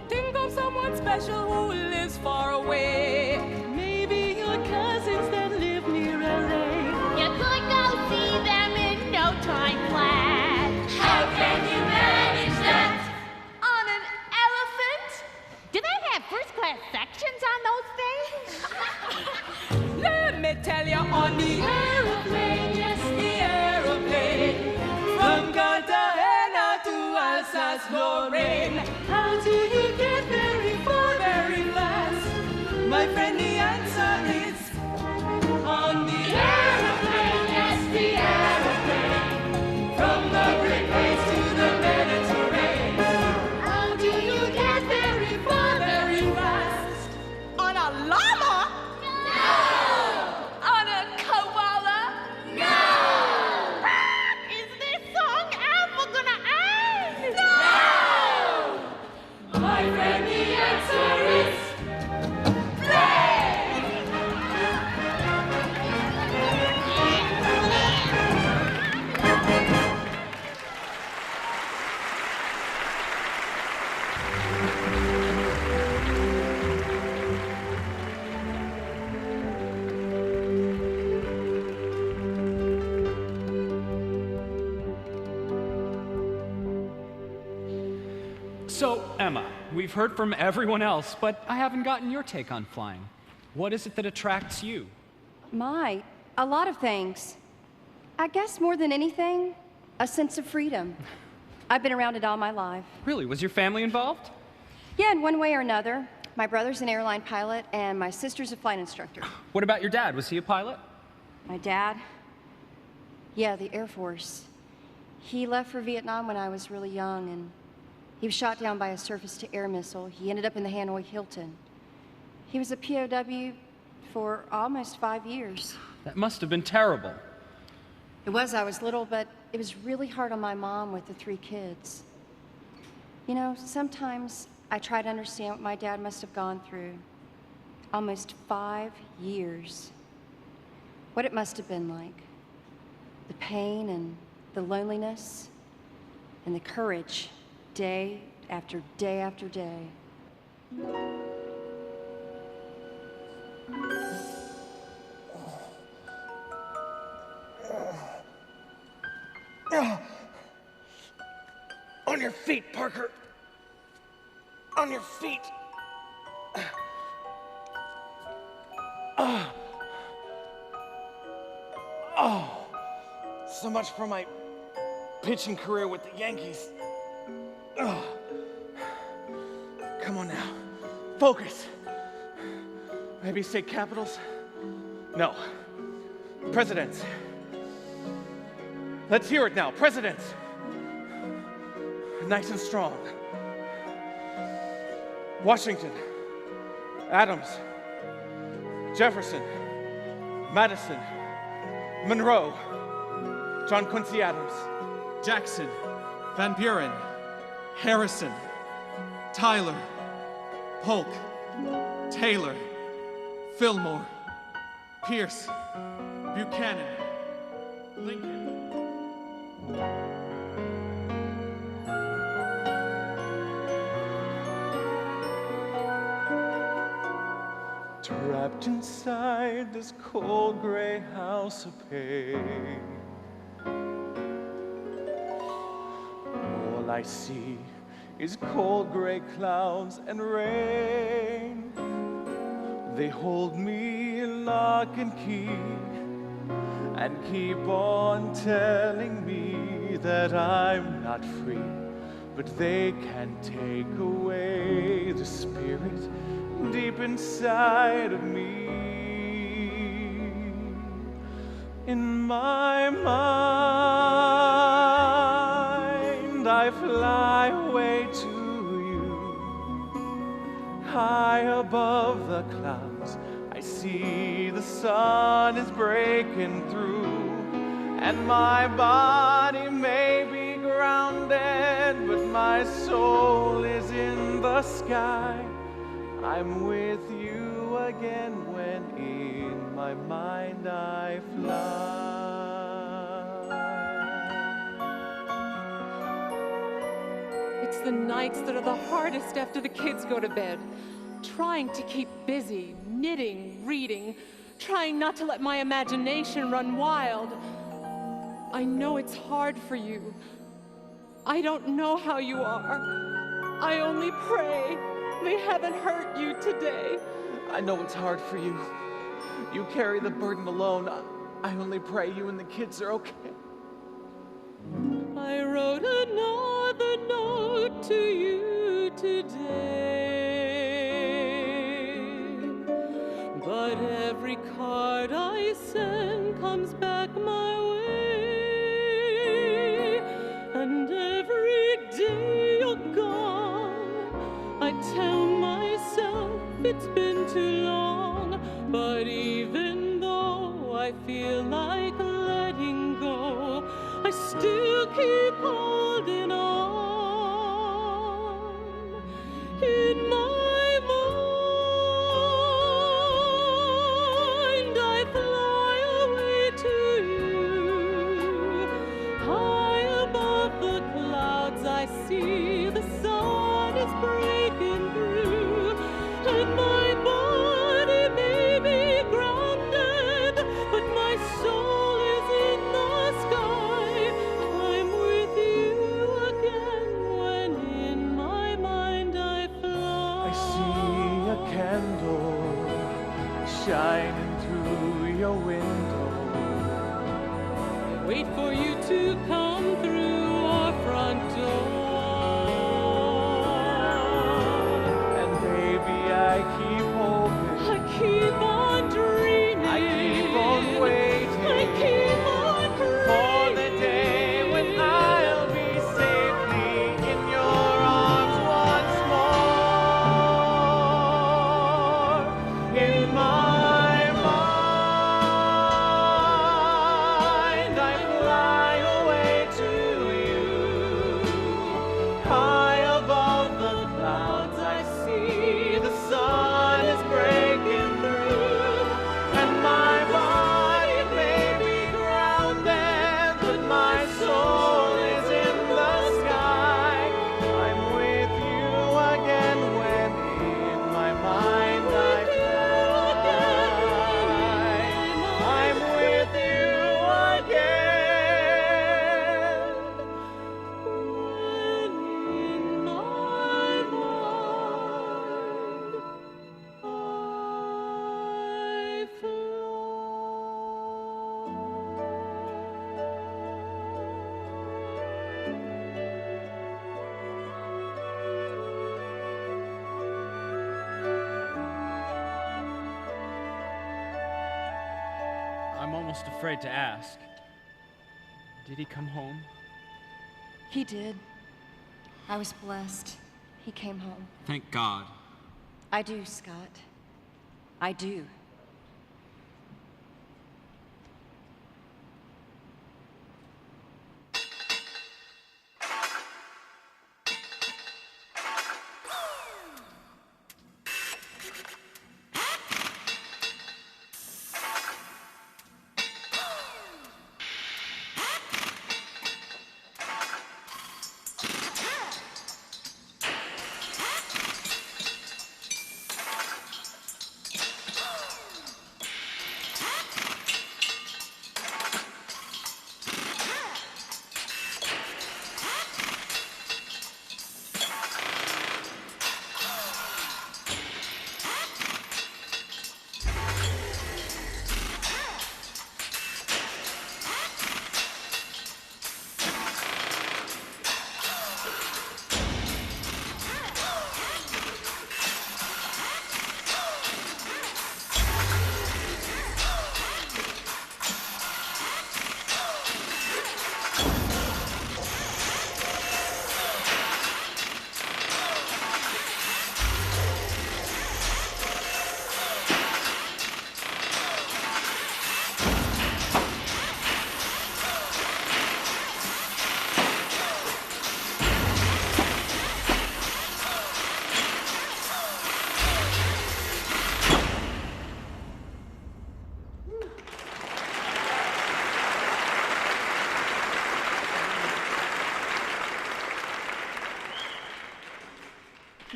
Think of someone special who lives far away.
maybe your cousins that live near LA.
You could go see
do you get very far, very fast? My friend, the answer is on the aeroplane, yes, the aeroplane. From the Great Lakes to the Mediterranean. How do you get very far, very fast?
On a llama?
No! On a koala?
No! Is this song ever gonna end?
No!
My friend, the answer is
So, Emma, we've heard from everyone else, but I haven't gotten your take on flying. What is it that attracts you?
A lot of things. I guess more than anything, a sense of freedom. I've been around it all my life.
Really? Was your family involved?
Yeah, in one way or another. My brother's an airline pilot, and my sister's a flight instructor.
What about your dad? Was he a pilot?
My dad? Yeah, the Air Force. He left for Vietnam when I was really young, and he was shot down by a surface-to-air missile. He ended up in the Hanoi Hilton. He was a POW for almost 5 years.
That must have been terrible.
It was. I was little, but it was really hard on my mom with the 3 kids. You know, sometimes I try to understand what my dad must have gone through. Almost 5 years. What it must have been like. The pain and the loneliness and the courage, day after day after day.
On your feet, Parker. On your feet. Oh, so much for my pitching career with the Yankees. Come on now, focus. Maybe state capitals? No, presidents. Let's hear it now, presidents. Nice and strong. Washington, Adams, Jefferson, Madison, Monroe, John Quincy Adams,
Jackson, Van Buren, Harrison, Tyler, Polk, Taylor, Fillmore, Pierce, Buchanan, Lincoln.
Trapped inside this cold gray house of pain, all I see is cold gray clouds and rain. They hold me in lock and key and keep on telling me that I'm not free, but they can take away the spirit deep inside of me. In my mind, I fly away to you. High above the clouds, I see the sun is breaking through, and my body may be grounded, but my soul is in the sky. I'm with you again when in my mind I fly.
It's the nights that are the hardest after the kids go to bed. Trying to keep busy, knitting, reading, trying not to let my imagination run wild. I know it's hard for you. I don't know how you are. I only pray they haven't hurt you today.
I know it's hard for you. You carry the burden alone. I only pray you and the kids are okay.
I wrote another note to you today. But every card I send comes back my way. And every day you're gone, I tell myself it's been too long. But even though I feel like letting go, I still keep holding on. In my mind, I fly away to you. High above the clouds, I see the sun is breaking through. And my body may be grounded, but my soul is in the sky. I'm with you again when in my mind I fly.
I see a candle shining through your window.
Wait for you to come through our front door.
And baby, I keep hoping.
I keep on dreaming.
I keep on waiting.
I keep on praying
for the day when I'll be safely in your arms once more. In my mind, I fly away to you. High above the clouds, I see the sun is breaking through. And my body may be grounded, but my soul is in the sky. I'm with you again when in my mind I fly. I'm with you again.
when in my mind I
I'm almost afraid to ask. Did he come home?
He did. I was blessed. He came home.
Thank God.
I do, Scott. I do.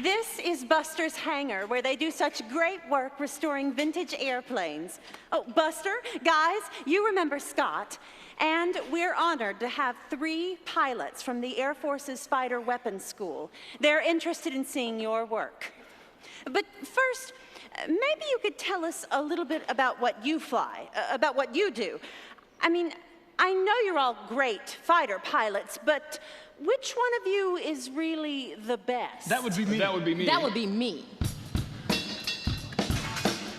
This is Buster's hangar, where they do such great work restoring vintage airplanes. Oh, Buster, guys, you remember Scott. And we're honored to have 3 pilots from the Air Force's Fighter Weapons School. They're interested in seeing your work. But first, maybe you could tell us a little bit about what you fly, about what you do. I mean, I know you're all great fighter pilots, but which one of you is really the best?
That would be me.
That would be me.
That would be me.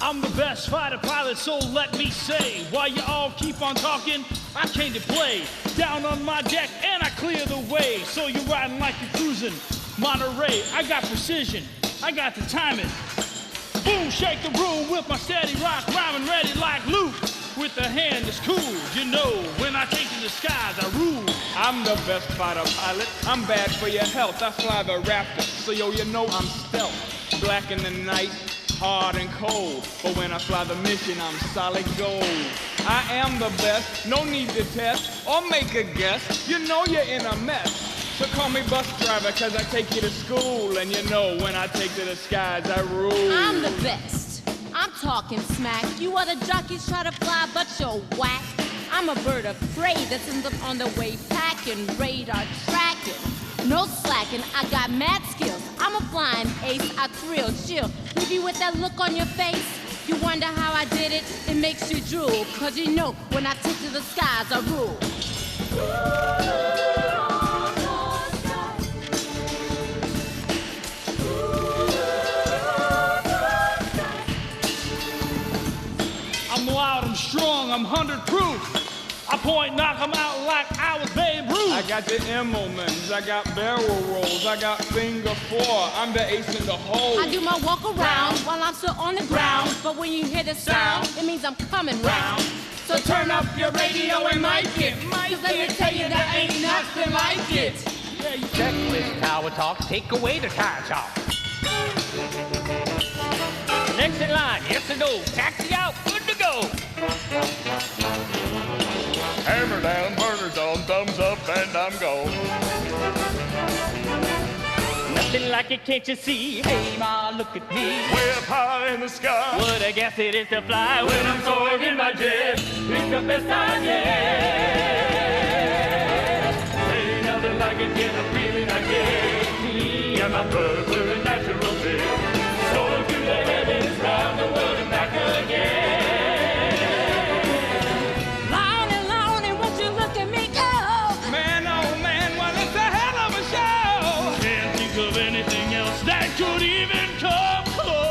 I'm the best fighter pilot, so let me say, while you all keep on talking, I came to play. Down on my deck and I clear the way. So you're riding like you're cruising Monterey. I got precision, I got the timing. Boom, shake the room with my steady rock, rhyming ready like Luke. With the hand that's cool, you know, when I take to the skies, I rule.
I'm the best fighter pilot. I'm bad for your health. I fly the Raptor, so yo, you know I'm stealth. Black in the night, hard and cold. But when I fly the mission, I'm solid gold. I am the best, no need to test or make a guess. You know you're in a mess. So call me bus driver, cause I take you to school. And you know when I take to the skies, I rule.
I'm the best. I'm talking smack. You other jockeys try to fly, but you're whack. I'm a bird of prey that's on the way packing, radar tracking. No slacking, I got mad skills. I'm a flying ace, I thrill, chill. Leave you with that look on your face. You wonder how I did it? It makes you drool. Cause you know when I take to the skies, I rule.
I'm loud, I'm strong, I'm 100 proof. I point, knock 'em out like I was Babe Ruth.
I got the Immelmans, I got barrel rolls, I got finger four. I'm the ace in the hole.
I do my walk around while I'm still on the ground. But when you hear the sound, it means I'm coming round.
So turn up your radio and mic it.
Cause let me tell you, there ain't nothing like it.
Checklist tower talk, take away the tire talk. Next in line, yes or no, taxi out, good to go.
Hammer down, burners on, thumbs up, and I'm gone.
Nothing like it, can't you see? Hey, ma, look at me.
Way up high in the sky.
Would I guess it is to fly when I'm soaring in my jet? It's the best I get. Ain't nothing like it, get a feeling I get. Me and my bird, we're a natural fit. Soaring through the heavens, round the world and back again.
Lonely, won't you look at me go?
Man, oh man, well it's a hell of a show. Can't think of anything else that could even come close.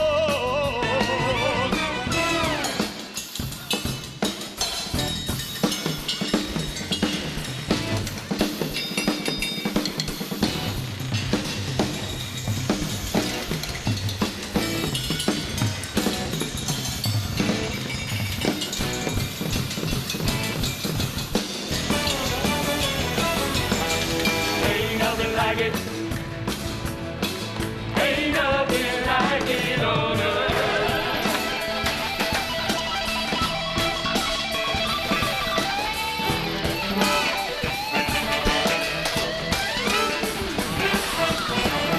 Ain't nothing like it. Ain't nothing like it on earth.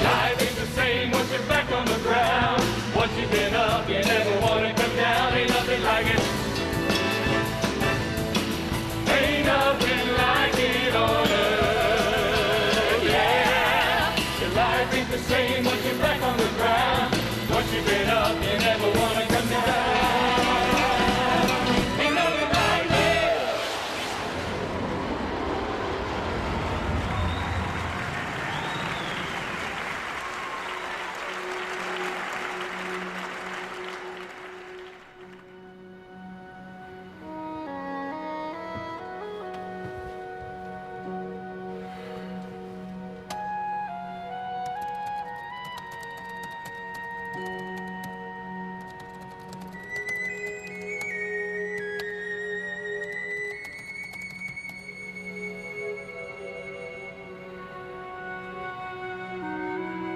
Life ain't the same once you're back on the ground. Once you've been up, you never want to come down. Ain't nothing like it. Ain't nothing like it on earth. Yeah. Your life ain't the same once you're back on the ground. Once you've been up, you never want to come down. Ain't nothing like it.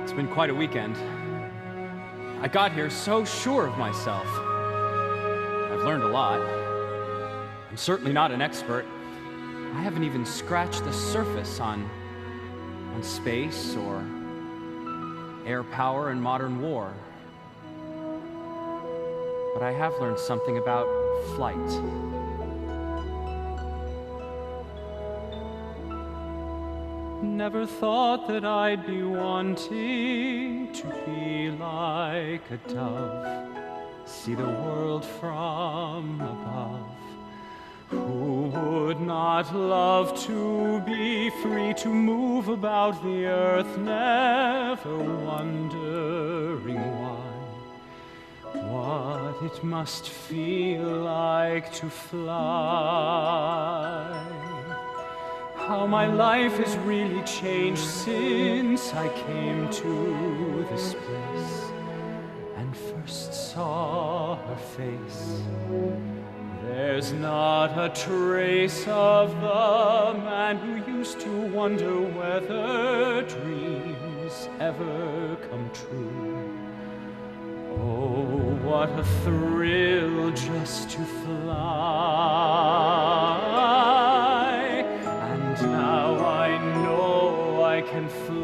It's been quite a weekend. I got here so sure of myself. I've learned a lot. I'm certainly not an expert. I haven't even scratched the surface on space or air power and modern war. But I have learned something about flight.
Never thought that I'd be wanting to be like a dove, see the world from above. Who would not not love to be free to move about the earth, never wondering what it must feel like to fly? How my life has really changed since I came to this place and first saw her face. There's not a trace of the man who used to wonder whether dreams ever come true. Oh, what a thrill just to fly. And now I know I can fly.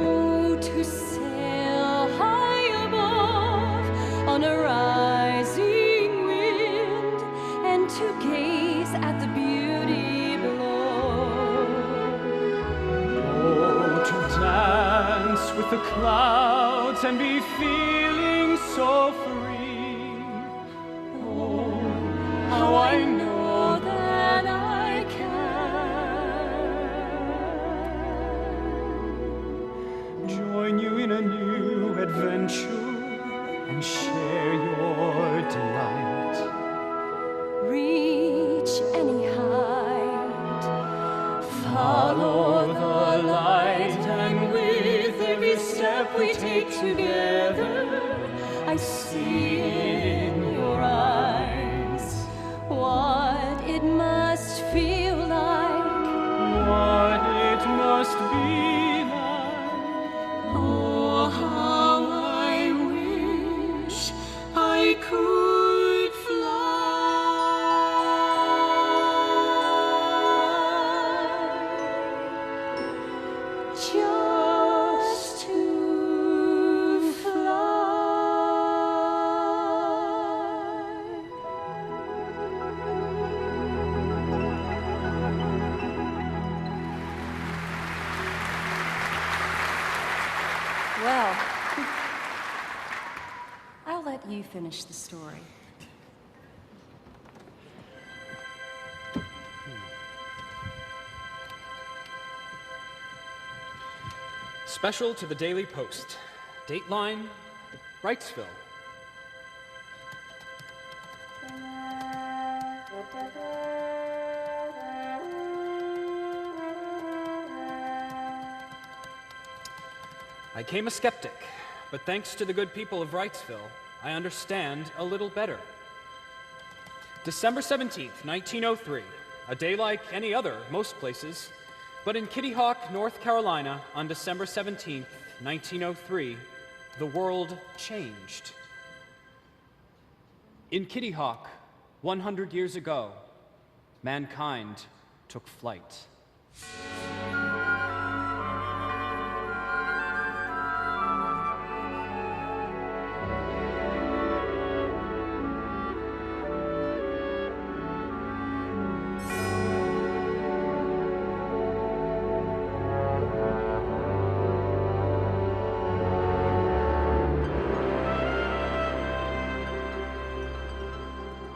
Oh, to sail high above on a rising wind and to gaze at the beauty below.
Oh, to dance with the clouds and be feeling so free. Oh, how I know that I can join you in a new adventure and share your delight.
Reach any height,
Follow the light, and with every step we take together,
I see in your eyes what it must feel like,
what it must be like.
Oh, how I wish I could fly, just to fly. Well, I'll let you finish the story.
Special to the Daily Post. Dateline, Wrightsville. I came a skeptic, but thanks to the good people of Wrightsville, I understand a little better. December 17th, 1903, a day like any other most places, but in Kitty Hawk, North Carolina, on December 17th, 1903, the world changed. In Kitty Hawk, 100 years ago, mankind took flight.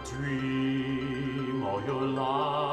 Dream all your life.